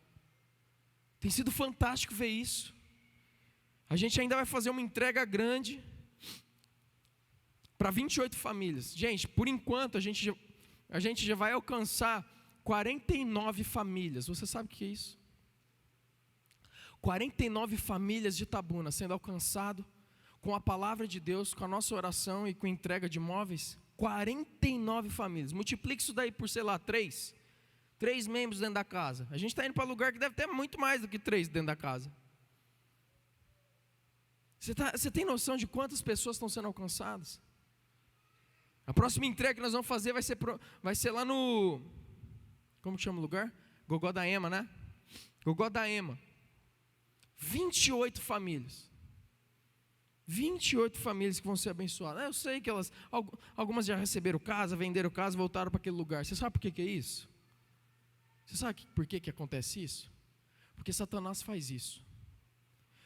Tem sido fantástico ver isso. A gente ainda vai fazer uma entrega grande para 28 famílias. Gente, por enquanto a gente já vai alcançar 49 famílias. Você sabe o que é isso? 49 famílias de Itabuna sendo alcançado com a palavra de Deus, com a nossa oração e com a entrega de móveis. 49 famílias. Multiplique isso daí por, sei lá, 3 membros dentro da casa. A gente está indo para lugar que deve ter muito mais do que 3 dentro da casa. Você tem noção de quantas pessoas estão sendo alcançadas? A próxima entrega que nós vamos fazer vai ser lá no... Como que chama o lugar? Gogó da Ema, né? Gogó da Ema. 28 famílias. 28 famílias que vão ser abençoadas. Eu sei que algumas já receberam casa, venderam casa, voltaram para aquele lugar. Você sabe por que é isso? Você sabe por que acontece isso? Porque Satanás faz isso.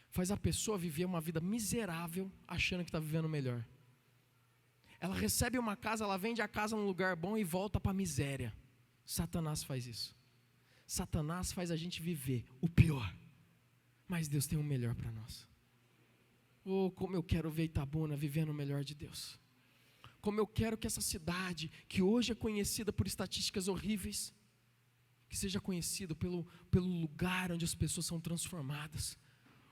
Faz a pessoa viver uma vida miserável, achando que está vivendo melhor. Ela recebe uma casa, ela vende a casa num lugar bom e volta para a miséria. Satanás faz isso. Satanás faz a gente viver o pior. Mas Deus tem o melhor para nós. Oh, como eu quero ver Itabuna vivendo o melhor de Deus. Como eu quero que essa cidade, que hoje é conhecida por estatísticas horríveis, que seja conhecido pelo lugar onde as pessoas são transformadas.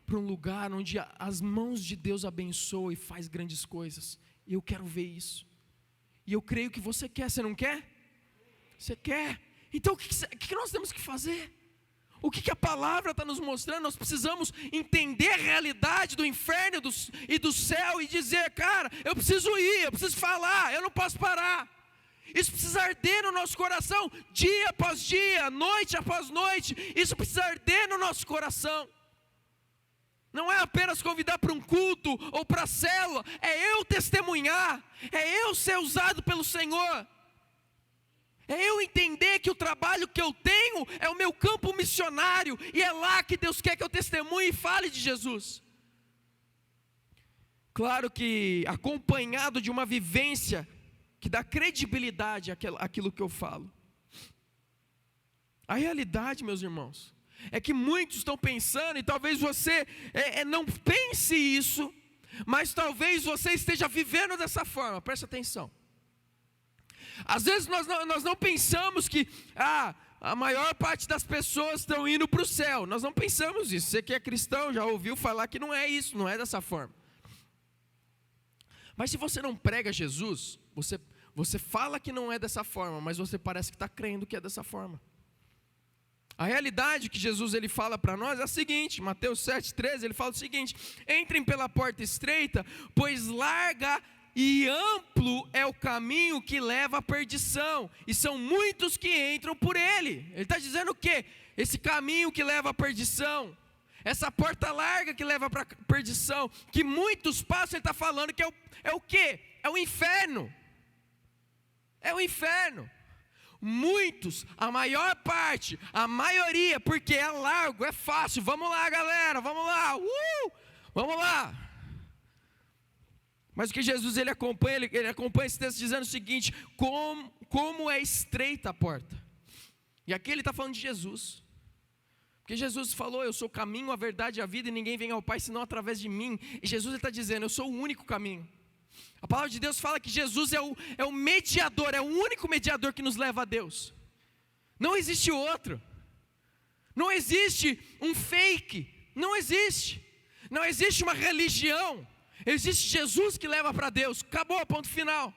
Por um lugar onde as mãos de Deus abençoam e faz grandes coisas. Eu quero ver isso. E eu creio que você quer, você não quer? Você quer? Então o que nós temos que fazer? O que a palavra está nos mostrando? Nós precisamos entender a realidade do inferno e do céu e dizer, cara, eu preciso ir, eu preciso falar, eu não posso parar. Isso precisa arder no nosso coração, dia após dia, noite após noite. Isso precisa arder no nosso coração. Não é apenas convidar para um culto ou para a célula, é eu testemunhar, é eu ser usado pelo Senhor, é eu entender que o trabalho que eu tenho é o meu campo missionário, e é lá que Deus quer que eu testemunhe e fale de Jesus. Claro que acompanhado de uma vivência que dá credibilidade àquilo que eu falo. A realidade, meus irmãos, é que muitos estão pensando, e talvez você não pense isso, mas talvez você esteja vivendo dessa forma. Preste atenção. Às vezes nós não pensamos que a maior parte das pessoas estão indo para o céu. Nós não pensamos isso. Você que é cristão já ouviu falar que não é isso, não é dessa forma. Mas se você não prega Jesus, você fala que não é dessa forma, mas você parece que está crendo que é dessa forma. A realidade que Jesus ele fala para nós é a seguinte, Mateus 7,13, ele fala o seguinte: entrem pela porta estreita, pois larga e amplo é o caminho que leva à perdição, e são muitos que entram por ele. Ele está dizendo o quê? Esse caminho que leva à perdição, essa porta larga que leva para a perdição, que muitos passam, ele está falando que é o quê? É o inferno. É o inferno. Muitos, a maior parte, a maioria, porque é largo, é fácil. Vamos lá, galera, vamos lá. Vamos lá. Mas o que Jesus ele acompanha esse texto dizendo o seguinte: como é estreita a porta. E aqui ele está falando de Jesus. Porque Jesus falou, eu sou o caminho, a verdade e a vida, e ninguém vem ao Pai senão através de mim. E Jesus está dizendo, eu sou o único caminho. A palavra de Deus fala que Jesus é o mediador, é o único mediador que nos leva a Deus. Não existe outro. Não existe um fake. Não existe. Não existe uma religião. Existe Jesus que leva para Deus. Acabou, ponto final.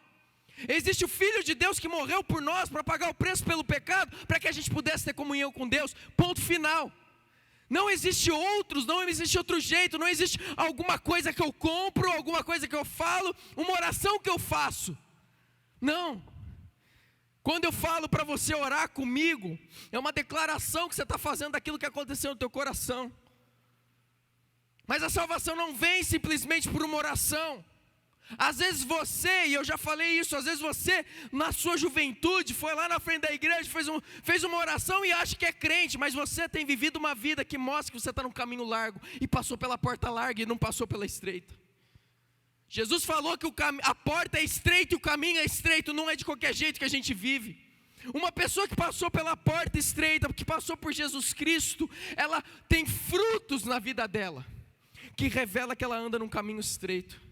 Existe o Filho de Deus que morreu por nós para pagar o preço pelo pecado, para que a gente pudesse ter comunhão com Deus. Ponto final. Não existe outros, não existe outro jeito, não existe alguma coisa que eu compro, alguma coisa que eu falo, uma oração que eu faço. Não. Quando eu falo para você orar comigo, é uma declaração que você está fazendo daquilo que aconteceu no teu coração. Mas a salvação não vem simplesmente por uma oração. Às vezes você, e eu já falei isso, às vezes você, na sua juventude, foi lá na frente da igreja, fez uma oração e acha que é crente, mas você tem vivido uma vida que mostra que você está no caminho largo, e passou pela porta larga e não passou pela estreita. Jesus falou que a porta é estreita e o caminho é estreito, não é de qualquer jeito que a gente vive. Uma pessoa que passou pela porta estreita, que passou por Jesus Cristo, ela tem frutos na vida dela, que revela que ela anda num caminho estreito,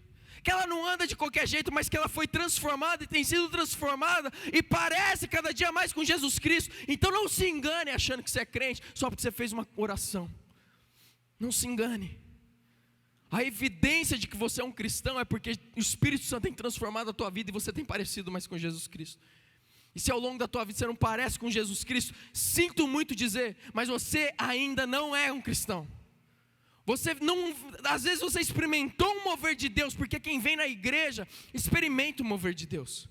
que ela não anda de qualquer jeito, mas que ela foi transformada e tem sido transformada, e parece cada dia mais com Jesus Cristo. Então não se engane achando que você é crente, só porque você fez uma oração. Não se engane. A evidência de que você é um cristão é porque o Espírito Santo tem transformado a tua vida e você tem parecido mais com Jesus Cristo. E se ao longo da tua vida você não parece com Jesus Cristo, sinto muito dizer, mas você ainda não é um cristão. Você não, às vezes você experimentou um mover de Deus, porque quem vem na igreja experimenta o mover de Deus.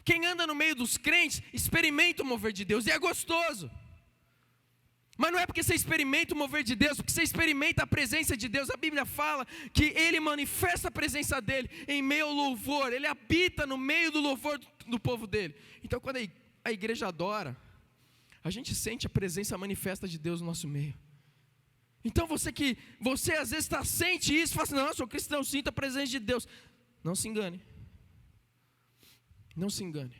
Quem anda no meio dos crentes experimenta o mover de Deus, e é gostoso. Mas não é porque você experimenta o mover de Deus, porque você experimenta a presença de Deus. A Bíblia fala que Ele manifesta a presença dEle em meio ao louvor, Ele habita no meio do louvor do povo dEle. Então quando a igreja adora, a gente sente a presença manifesta de Deus no nosso meio. Então você às vezes sente isso, fala assim, não, eu sou cristão, sinto a presença de Deus. Não se engane. Não se engane.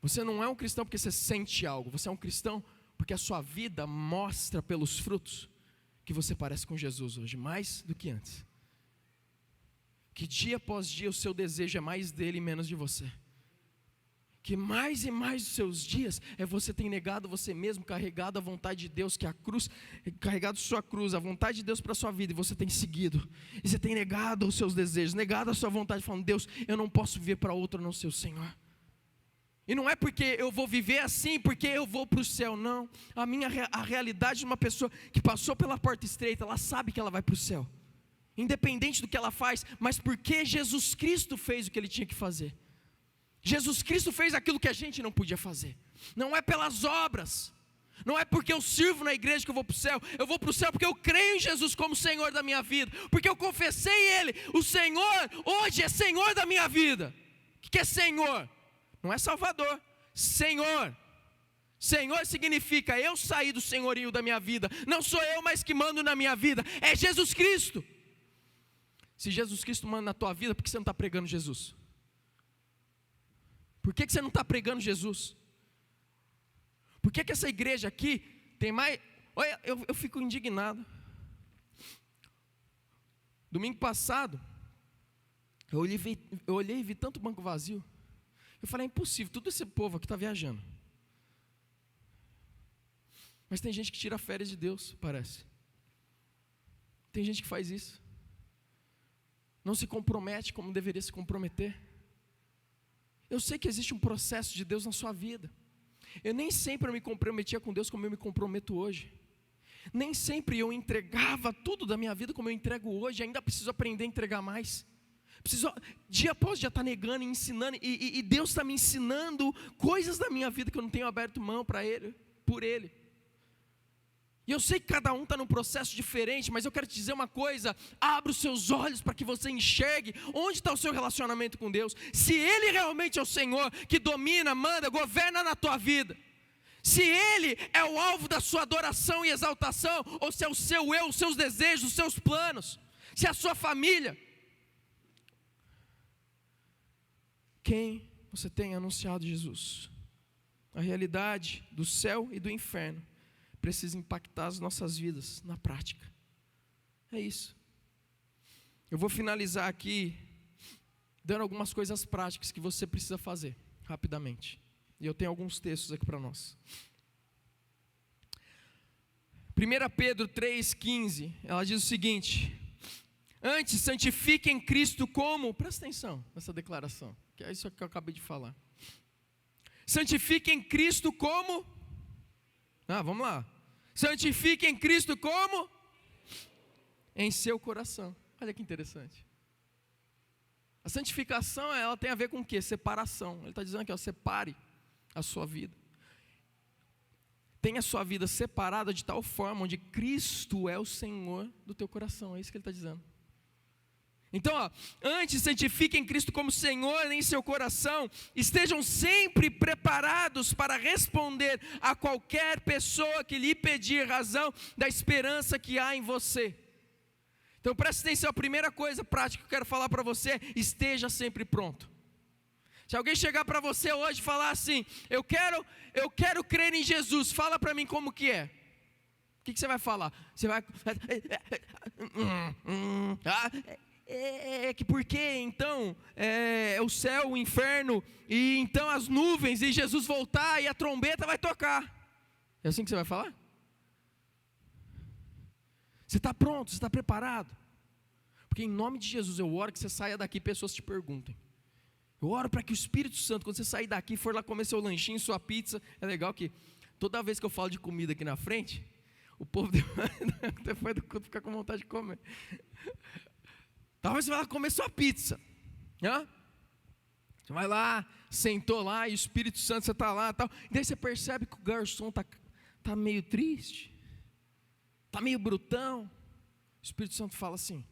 Você não é um cristão porque você sente algo, você é um cristão porque a sua vida mostra pelos frutos que você parece com Jesus hoje, mais do que antes. Que dia após dia o seu desejo é mais dele e menos de você. Que mais e mais dos seus dias é você ter negado você mesmo, carregado a vontade de Deus, que é a cruz, carregado sua cruz, a vontade de Deus para a sua vida, e você tem seguido. E você tem negado os seus desejos, negado a sua vontade, falando, Deus, eu não posso viver para outro a não ser o Senhor. E não é porque eu vou viver assim, porque eu vou para o céu, não. A realidade de uma pessoa que passou pela porta estreita, ela sabe que ela vai para o céu, independente do que ela faz, mas porque Jesus Cristo fez o que Ele tinha que fazer. Jesus Cristo fez aquilo que a gente não podia fazer. Não é pelas obras, não é porque eu sirvo na igreja que eu vou para o céu. Eu vou para o céu porque eu creio em Jesus como Senhor da minha vida, porque eu confessei Ele, o Senhor hoje é Senhor da minha vida. O que é Senhor? Não é Salvador, Senhor. Senhor significa eu sair do senhorio da minha vida. Não sou eu mais que mando na minha vida, é Jesus Cristo. Se Jesus Cristo manda na tua vida, por que você não está pregando Jesus? Por que você não está pregando Jesus? Por que essa igreja aqui tem mais... Olha, eu fico indignado. Domingo passado, eu olhei e vi tanto banco vazio. Eu falei, é impossível, todo esse povo aqui está viajando. Mas tem gente que tira férias de Deus, parece. Tem gente que faz isso. Não se compromete como deveria se comprometer. Eu sei que existe um processo de Deus na sua vida. Eu nem sempre me comprometia com Deus como eu me comprometo hoje. Nem sempre eu entregava tudo da minha vida como eu entrego hoje. Ainda preciso aprender a entregar mais. Preciso, dia após dia, estar negando e ensinando. E Deus está me ensinando coisas da minha vida que eu não tenho aberto mão para Ele, por Ele. E eu sei que cada um está num processo diferente, mas eu quero te dizer uma coisa: abra os seus olhos para que você enxergue onde está o seu relacionamento com Deus. Se Ele realmente é o Senhor que domina, manda, governa na tua vida, se Ele é o alvo da sua adoração e exaltação, ou se é o seu eu, os seus desejos, os seus planos, se é a sua família, quem você tem anunciado Jesus? A realidade do céu e do inferno precisa impactar as nossas vidas na prática. É isso. Eu vou finalizar aqui dando algumas coisas práticas que você precisa fazer rapidamente. E eu tenho alguns textos aqui para nós. 1 Pedro 3,15, ela diz o seguinte: antes santifiquem Cristo como, presta atenção nessa declaração, que é isso que eu acabei de falar. Santifiquem Cristo como, vamos lá. Santifiquem Cristo como? Em seu coração. Olha que interessante. A santificação, ela tem a ver com o quê? Separação. Ele está dizendo aqui, separe a sua vida. Tenha a sua vida separada de tal forma onde Cristo é o Senhor do teu coração. É isso que ele está dizendo. Então, antes santifiquem Cristo como Senhor em seu coração, estejam sempre preparados para responder a qualquer pessoa que lhe pedir razão da esperança que há em você. Então preste atenção, a primeira coisa prática que eu quero falar para você, esteja sempre pronto. Se alguém chegar para você hoje e falar assim, eu quero crer em Jesus, fala para mim como que é. O que você vai falar? Você vai... que por quê? Então, é o céu, o inferno, e então as nuvens, e Jesus voltar, e a trombeta vai tocar. É assim que você vai falar? Você está pronto, você está preparado? Porque em nome de Jesus eu oro que você saia daqui e pessoas te perguntem. Eu oro para que o Espírito Santo, quando você sair daqui, for lá comer seu lanchinho, sua pizza. É legal que toda vez que eu falo de comida aqui na frente, o povo depois do culto fica com vontade de comer. Talvez você vai lá comer sua pizza. Você vai lá, sentou lá, e o Espírito Santo, você está lá e tal. E daí você percebe que o garçom está meio triste, está meio brutão. O Espírito Santo fala assim,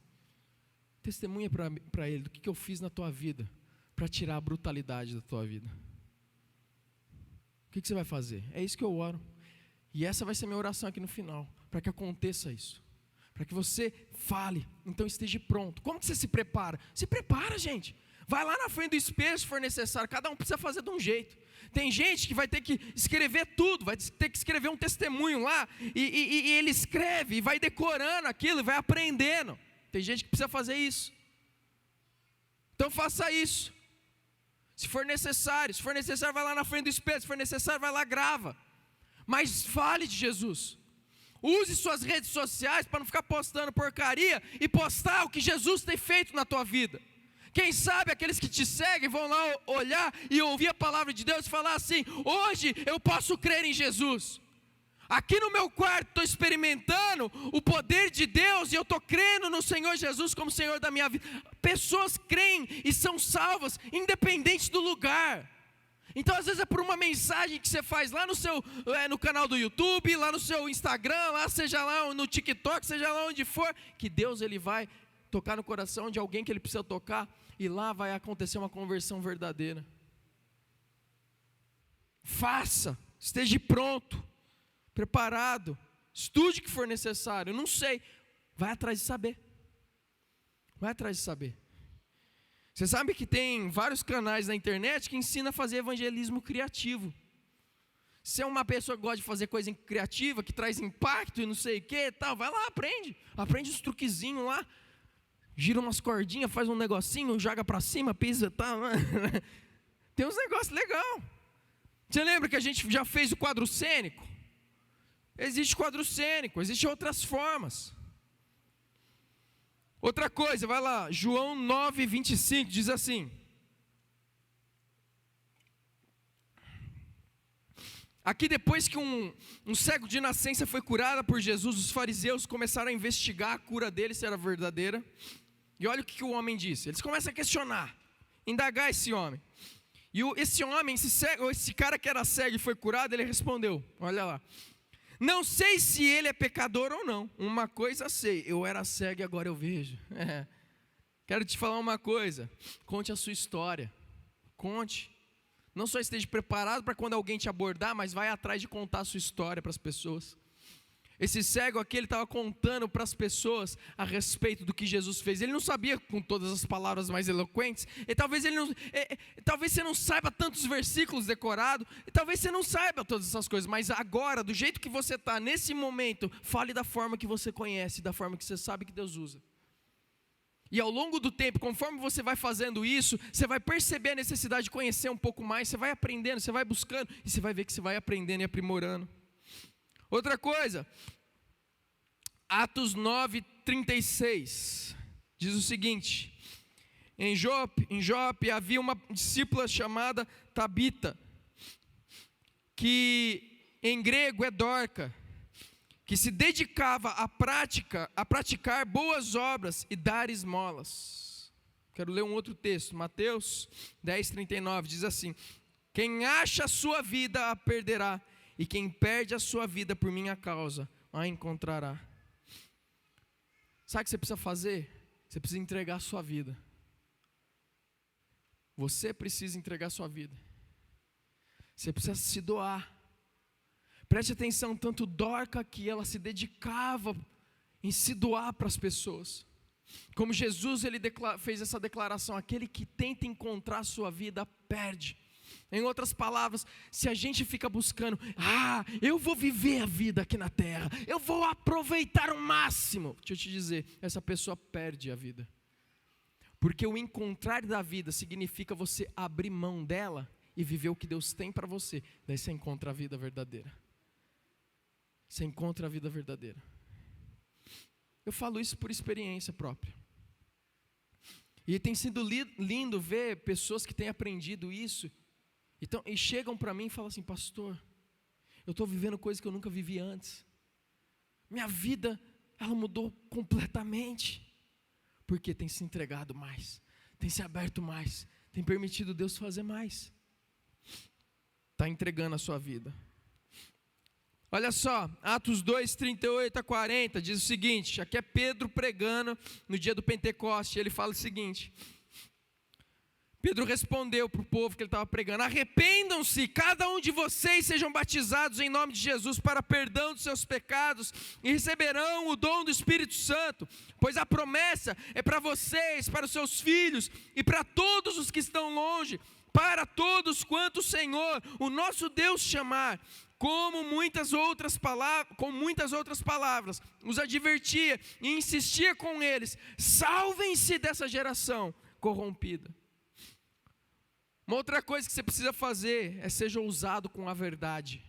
testemunha para ele do que eu fiz na tua vida, para tirar a brutalidade da tua vida. O que você vai fazer? É isso que eu oro. E essa vai ser minha oração aqui no final, para que aconteça isso. Para que você fale, então esteja pronto. Como que você se prepara? Se prepara, gente. Vai lá na frente do espelho se for necessário. Cada um precisa fazer de um jeito. Tem gente que vai ter que escrever tudo, vai ter que escrever um testemunho lá, e ele escreve, e vai decorando aquilo, e vai aprendendo. Tem gente que precisa fazer isso. Então faça isso. Se for necessário, vai lá na frente do espelho, se for necessário, vai lá, grava. Mas fale de Jesus. Use suas redes sociais para não ficar postando porcaria e postar o que Jesus tem feito na tua vida. Quem sabe aqueles que te seguem vão lá olhar e ouvir a palavra de Deus e falar assim, hoje eu posso crer em Jesus. Aqui no meu quarto estou experimentando o poder de Deus e eu estou crendo no Senhor Jesus como Senhor da minha vida. Pessoas creem e são salvas independente do lugar. Então às vezes é por uma mensagem que você faz lá no canal do YouTube, lá no seu Instagram, lá seja lá no TikTok, seja lá onde for, que Deus ele vai tocar no coração de alguém que ele precisa tocar, e lá vai acontecer uma conversão verdadeira. Faça, esteja pronto, preparado, estude o que for necessário, não sei, vai atrás de saber. Vai atrás de saber. Você sabe que tem vários canais na internet que ensinam a fazer evangelismo criativo. Se é uma pessoa que gosta de fazer coisa criativa, que traz impacto e não sei o que, tal, vai lá, aprende os truquezinhos lá, gira umas cordinhas, faz um negocinho, joga para cima, pisa, tal. Tem uns negócios legais. Você lembra que a gente já fez o quadro cênico? Existe quadro cênico, existem outras formas. Outra coisa, vai lá, João 9:25, diz assim. Aqui depois que um cego de nascença foi curado por Jesus, os fariseus começaram a investigar a cura dele, se era verdadeira. E olha o que o homem disse, eles começam a questionar, indagar esse homem. E esse homem, esse cara que era cego e foi curado, ele respondeu, olha lá. Não sei se ele é pecador ou não. Uma coisa sei, eu era cego e agora eu vejo. Quero te falar uma coisa, conte a sua história. Conte. Não só esteja preparado para quando alguém te abordar, mas vai atrás de contar a sua história para as pessoas. Esse cego aqui, ele estava contando para as pessoas a respeito do que Jesus fez. Ele não sabia com todas as palavras mais eloquentes. E talvez você não saiba tantos versículos decorados. E talvez você não saiba todas essas coisas. Mas agora, do jeito que você está, nesse momento, fale da forma que você conhece, da forma que você sabe que Deus usa. E ao longo do tempo, conforme você vai fazendo isso, você vai perceber a necessidade de conhecer um pouco mais. Você vai aprendendo, você vai buscando. E você vai ver que você vai aprendendo e aprimorando. Outra coisa, Atos 9:36, diz o seguinte, em Jope havia uma discípula chamada Tabita, que em grego é Dorca, que se dedicava a praticar boas obras e dar esmolas. Quero ler um outro texto, Mateus 10:39, diz assim, quem acha a sua vida a perderá, e quem perde a sua vida por minha causa, a encontrará. Sabe o que você precisa fazer? você precisa entregar a sua vida. Você precisa entregar a sua vida. Você precisa se doar. Preste atenção, tanto Dorca que ela se dedicava em se doar para as pessoas. Como Jesus ele fez essa declaração, aquele que tenta encontrar a sua vida, perde. Em outras palavras, se a gente fica buscando, eu vou viver a vida aqui na terra, eu vou aproveitar o máximo. Deixa eu te dizer, essa pessoa perde a vida. Porque o encontrar da vida significa você abrir mão dela e viver o que Deus tem para você. Daí você encontra a vida verdadeira. Você encontra a vida verdadeira. Eu falo isso por experiência própria. E tem sido lindo ver pessoas que têm aprendido isso. Então, e chegam para mim e falam assim, pastor, eu estou vivendo coisas que eu nunca vivi antes. Minha vida, ela mudou completamente. Porque tem se entregado mais, tem se aberto mais, tem permitido Deus fazer mais. Está entregando a sua vida. Olha só, Atos 2, 38 a 40, diz o seguinte, aqui é Pedro pregando no dia do Pentecoste, ele fala o seguinte, Pedro respondeu para o povo que ele estava pregando, arrependam-se, cada um de vocês sejam batizados em nome de Jesus para perdão dos seus pecados e receberão o dom do Espírito Santo, pois a promessa é para vocês, para os seus filhos e para todos os que estão longe, para todos quanto o Senhor, o nosso Deus chamar. Com muitas outras palavras, os advertia e insistia com eles, salvem-se dessa geração corrompida. Uma outra coisa que você precisa fazer é seja ousado com a verdade.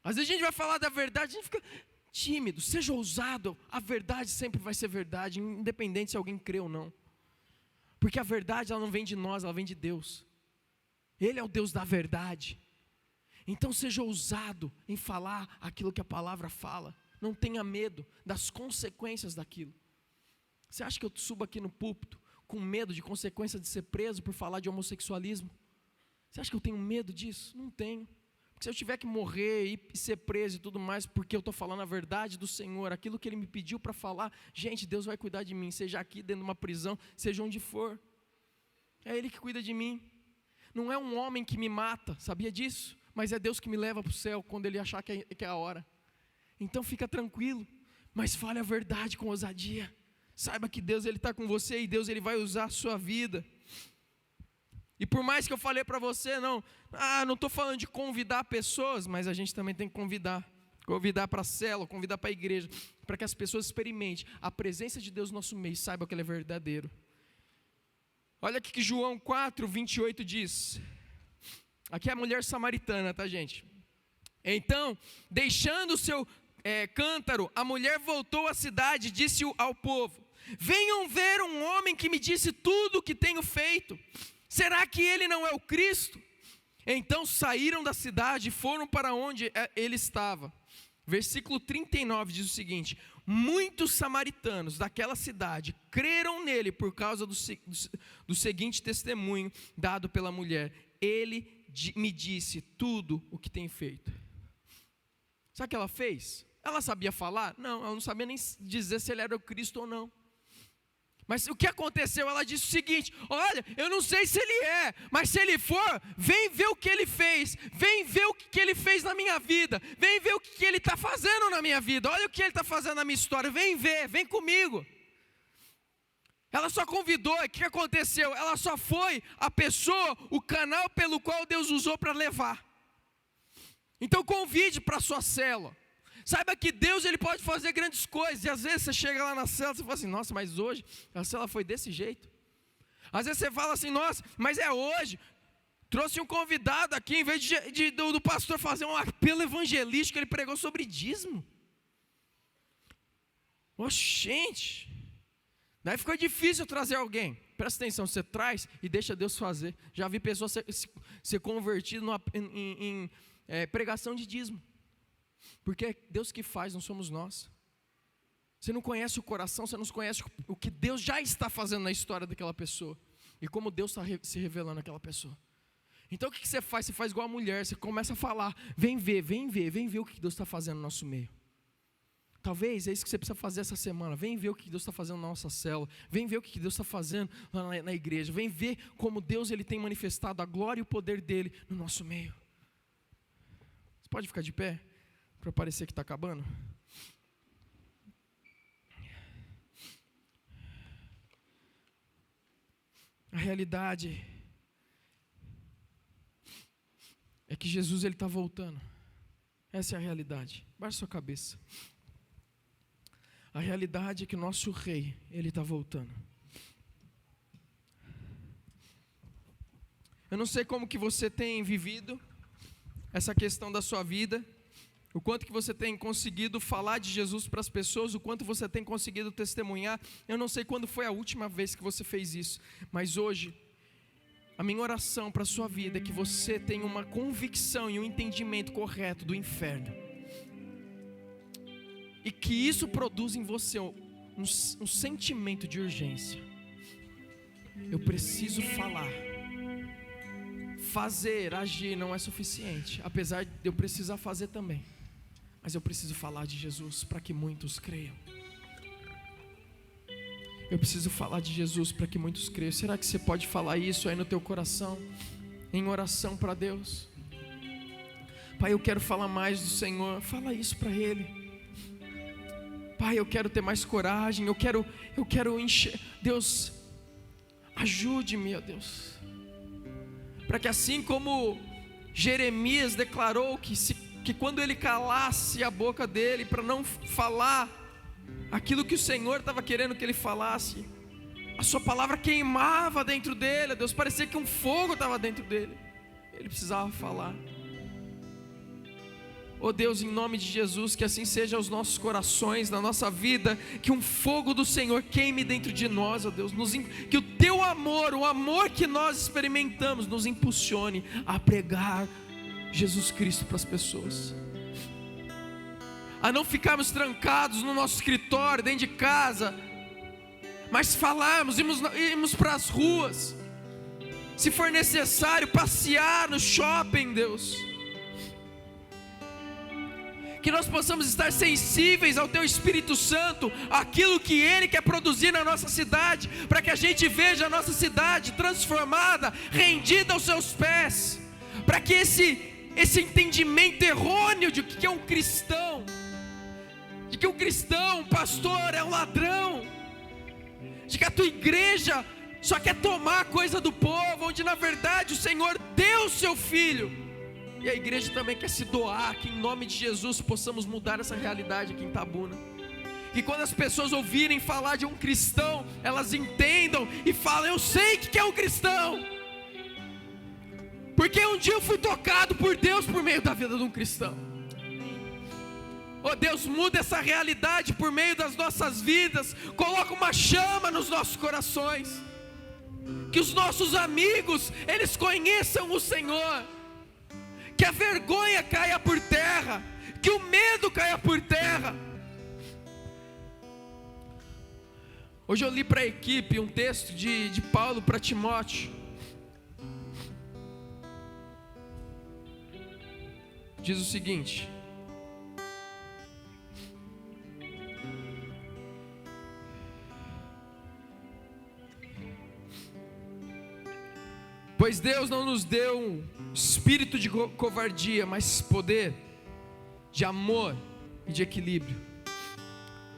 Às vezes a gente vai falar da verdade, a gente fica tímido, seja ousado, a verdade sempre vai ser verdade, independente se alguém crê ou não. Porque a verdade ela não vem de nós, ela vem de Deus. Ele é o Deus da verdade. Então seja ousado em falar aquilo que a palavra fala. Não tenha medo das consequências daquilo. Você acha que eu subo aqui no púlpito com medo de consequência de ser preso por falar de homossexualismo? Você acha que eu tenho medo disso? Não tenho. Porque se eu tiver que morrer e ser preso e tudo mais, porque eu estou falando a verdade do Senhor, aquilo que Ele me pediu para falar, gente, Deus vai cuidar de mim, seja aqui dentro de uma prisão, seja onde for. É Ele que cuida de mim. Não é um homem que me mata, sabia disso? Mas é Deus que me leva para o céu quando Ele achar que é a hora. Então fica tranquilo, mas fale a verdade com ousadia. Saiba que Deus Ele está com você e Deus Ele vai usar a sua vida. E por mais que eu falei para você, não estou falando de convidar pessoas, mas a gente também tem que convidar para a célula, convidar para a igreja, para que as pessoas experimentem a presença de Deus no nosso meio, saibam que Ele é verdadeiro. Olha aqui que João 4, 28 diz. Aqui é a mulher samaritana, tá, gente? Então, deixando o seu cântaro, a mulher voltou à cidade e disse ao povo: venham ver um homem que me disse tudo o que tenho feito. Será que ele não é o Cristo? Então saíram da cidade e foram para onde ele estava. Versículo 39 diz o seguinte: muitos samaritanos daquela cidade creram nele por causa do seguinte testemunho dado pela mulher: ele me disse tudo o que tem feito. Sabe o que ela fez? Ela sabia falar? Não, ela não sabia nem dizer se ele era o Cristo ou não. Mas o que aconteceu? Ela disse o seguinte: olha, eu não sei se ele é, mas se ele for, vem ver o que ele fez, vem ver o que ele fez na minha vida, vem ver o que ele está fazendo na minha vida, olha o que ele está fazendo na minha história, vem ver, vem comigo. Ela só convidou, o que aconteceu? Ela só foi a pessoa, o canal pelo qual Deus usou para levar. Então convide para a sua célula. Saiba que Deus ele pode fazer grandes coisas. E às vezes você chega lá na célula e você fala assim: nossa, mas hoje a célula foi desse jeito. Às vezes você fala assim: nossa, mas é hoje. Trouxe um convidado aqui, em vez do pastor fazer um apelo evangelístico, ele pregou sobre dízimo. Gente, daí ficou difícil trazer alguém. Presta atenção, você traz e deixa Deus fazer. Já vi pessoas ser convertidas em pregação de dízimo. Porque é Deus que faz, não somos nós. Você não conhece o coração, você não conhece o que Deus já está fazendo na história daquela pessoa. E como Deus está se revelando naquela pessoa. Então o que você faz? Você faz igual a mulher, você começa a falar: vem ver o que Deus está fazendo no nosso meio. Talvez é isso que você precisa fazer essa semana. Vem ver o que Deus está fazendo na nossa célula. Vem ver o que Deus está fazendo lá na igreja. Vem ver como Deus ele tem manifestado a glória e o poder dele no nosso meio. Você pode ficar de pé para parecer que está acabando? A realidade é que Jesus ele está voltando. Essa é a realidade. Baixe sua cabeça. A realidade é que o nosso rei, ele está voltando. Eu não sei como que você tem vivido essa questão da sua vida, o quanto que você tem conseguido falar de Jesus para as pessoas, o quanto você tem conseguido testemunhar. Eu não sei quando foi a última vez que você fez isso, mas hoje, a minha oração para a sua vida é que você tenha uma convicção e um entendimento correto do inferno. E que isso produza em você um sentimento de urgência. Eu preciso falar. Fazer, agir não é suficiente. Apesar de eu precisar fazer também. Mas eu preciso falar de Jesus para que muitos creiam. Eu preciso falar de Jesus para que muitos creiam. Será que você pode falar isso aí no teu coração? Em oração para Deus? Pai, eu quero falar mais do Senhor. Fala isso para Ele. Pai, eu quero ter mais coragem, eu quero encher. Deus, ajude-me, ó Deus. Para que assim como Jeremias declarou que quando ele calasse a boca dele para não falar aquilo que o Senhor estava querendo que ele falasse, a sua palavra queimava dentro dele, ó Deus, parecia que um fogo estava dentro dele. Ele precisava falar. Oh Deus, em nome de Jesus, que assim seja aos nossos corações, na nossa vida, que um fogo do Senhor queime dentro de nós, oh Deus, que o Teu amor, o amor que nós experimentamos, nos impulsione a pregar Jesus Cristo para as pessoas, a não ficarmos trancados no nosso escritório, dentro de casa, mas falarmos, irmos para as ruas, se for necessário, passear no shopping, Deus. Que nós possamos estar sensíveis ao Teu Espírito Santo, aquilo que Ele quer produzir na nossa cidade, para que a gente veja a nossa cidade transformada, rendida aos Seus pés, para que esse entendimento errôneo de que é um cristão, de que um cristão, um pastor é um ladrão, de que a tua igreja só quer tomar a coisa do povo, onde na verdade o Senhor deu o Seu Filho, e a igreja também quer se doar, que em nome de Jesus possamos mudar essa realidade aqui em Itabuna. Que quando as pessoas ouvirem falar de um cristão, elas entendam e falem: eu sei que é um cristão, porque um dia eu fui tocado por Deus por meio da vida de um cristão. Oh Deus, muda essa realidade por meio das nossas vidas, coloca uma chama nos nossos corações, que os nossos amigos, eles conheçam o Senhor, que a vergonha caia por terra, que o medo caia por terra. Hoje eu li para a equipe um texto de Paulo para Timóteo. Diz o seguinte: pois Deus não nos deu um espírito de covardia, mas poder, de amor e de equilíbrio.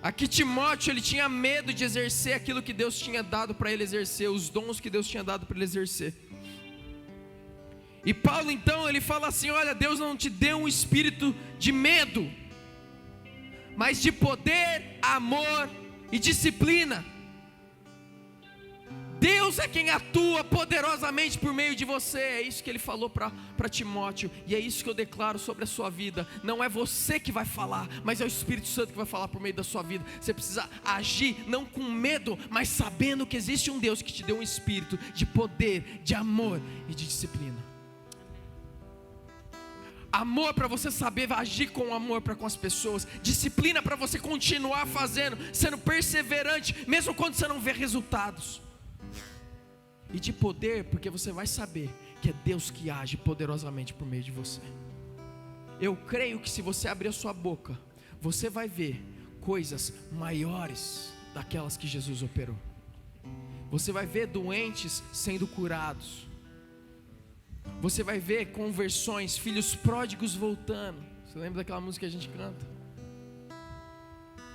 Aqui Timóteo, ele tinha medo de exercer aquilo que Deus tinha dado para ele exercer, os dons que Deus tinha dado para ele exercer. E Paulo então, ele fala assim: olha, Deus não te deu um espírito de medo, mas de poder, amor e disciplina. Deus é quem atua poderosamente por meio de você. É isso que ele falou para Timóteo, e é isso que eu declaro sobre a sua vida. Não é você que vai falar, mas é o Espírito Santo que vai falar por meio da sua vida. Você precisa agir não com medo, mas sabendo que existe um Deus que te deu um espírito de poder, de amor e de disciplina. Amor para você saber agir com amor para com as pessoas, disciplina para você continuar fazendo, sendo perseverante, mesmo quando você não vê resultados. E de poder, porque você vai saber que é Deus que age poderosamente por meio de você. Eu creio que se você abrir a sua boca, você vai ver coisas maiores daquelas que Jesus operou. Você vai ver doentes sendo curados. Você vai ver conversões, filhos pródigos voltando. Você lembra daquela música que a gente canta?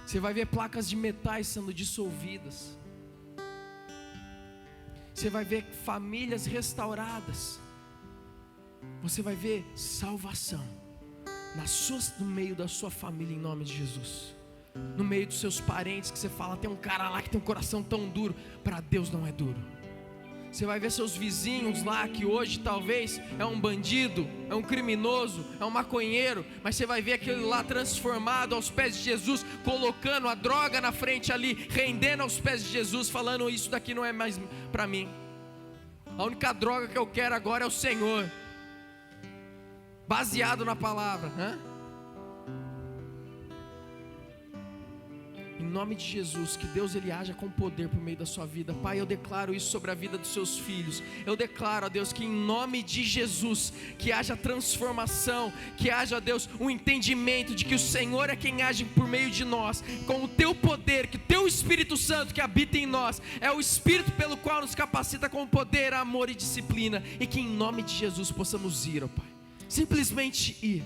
Você vai ver placas de metais sendo dissolvidas. Você vai ver famílias restauradas. Você vai ver salvação no meio da sua família, em nome de Jesus. No meio dos seus parentes, que você fala, tem um cara lá que tem um coração tão duro. Para Deus não é duro. Você vai ver seus vizinhos lá, que hoje talvez é um bandido, é um criminoso, é um maconheiro, mas você vai ver aquele lá transformado aos pés de Jesus, colocando a droga na frente ali, rendendo aos pés de Jesus, falando, isso daqui não é mais para mim. A única droga que eu quero agora é o Senhor, baseado na palavra. Em nome de Jesus, que Deus ele haja com poder por meio da sua vida. Pai, eu declaro isso sobre a vida dos seus filhos. Eu declaro, ó Deus, que em nome de Jesus, que haja transformação, que haja, ó Deus, um entendimento de que o Senhor é quem age por meio de nós, com o teu poder, que o teu Espírito Santo que habita em nós, é o Espírito pelo qual nos capacita com poder, amor e disciplina, e que em nome de Jesus possamos ir, ó Pai, simplesmente ir.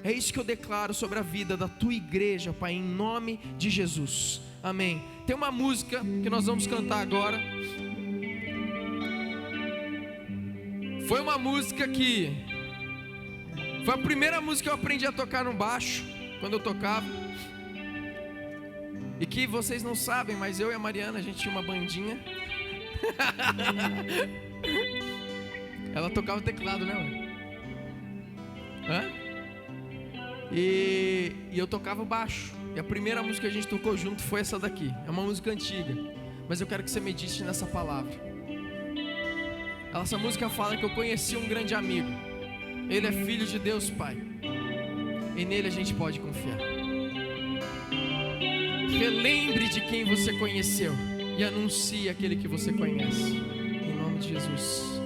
É isso que eu declaro sobre a vida da tua igreja, Pai, em nome de Jesus, amém. Tem uma música que nós vamos cantar agora. Foi uma música que foi a primeira música que eu aprendi a tocar no baixo, quando eu tocava. E que vocês não sabem, mas eu e a Mariana, a gente tinha uma bandinha. Ela tocava o teclado, né, mãe? E eu tocava o baixo. E a primeira música que a gente tocou junto foi essa daqui. É uma música antiga, mas eu quero que você medite nessa palavra. Essa música fala que eu conheci um grande amigo. Ele é filho de Deus Pai, e nele a gente pode confiar. Relembre de quem você conheceu e anuncie aquele que você conhece, em nome de Jesus.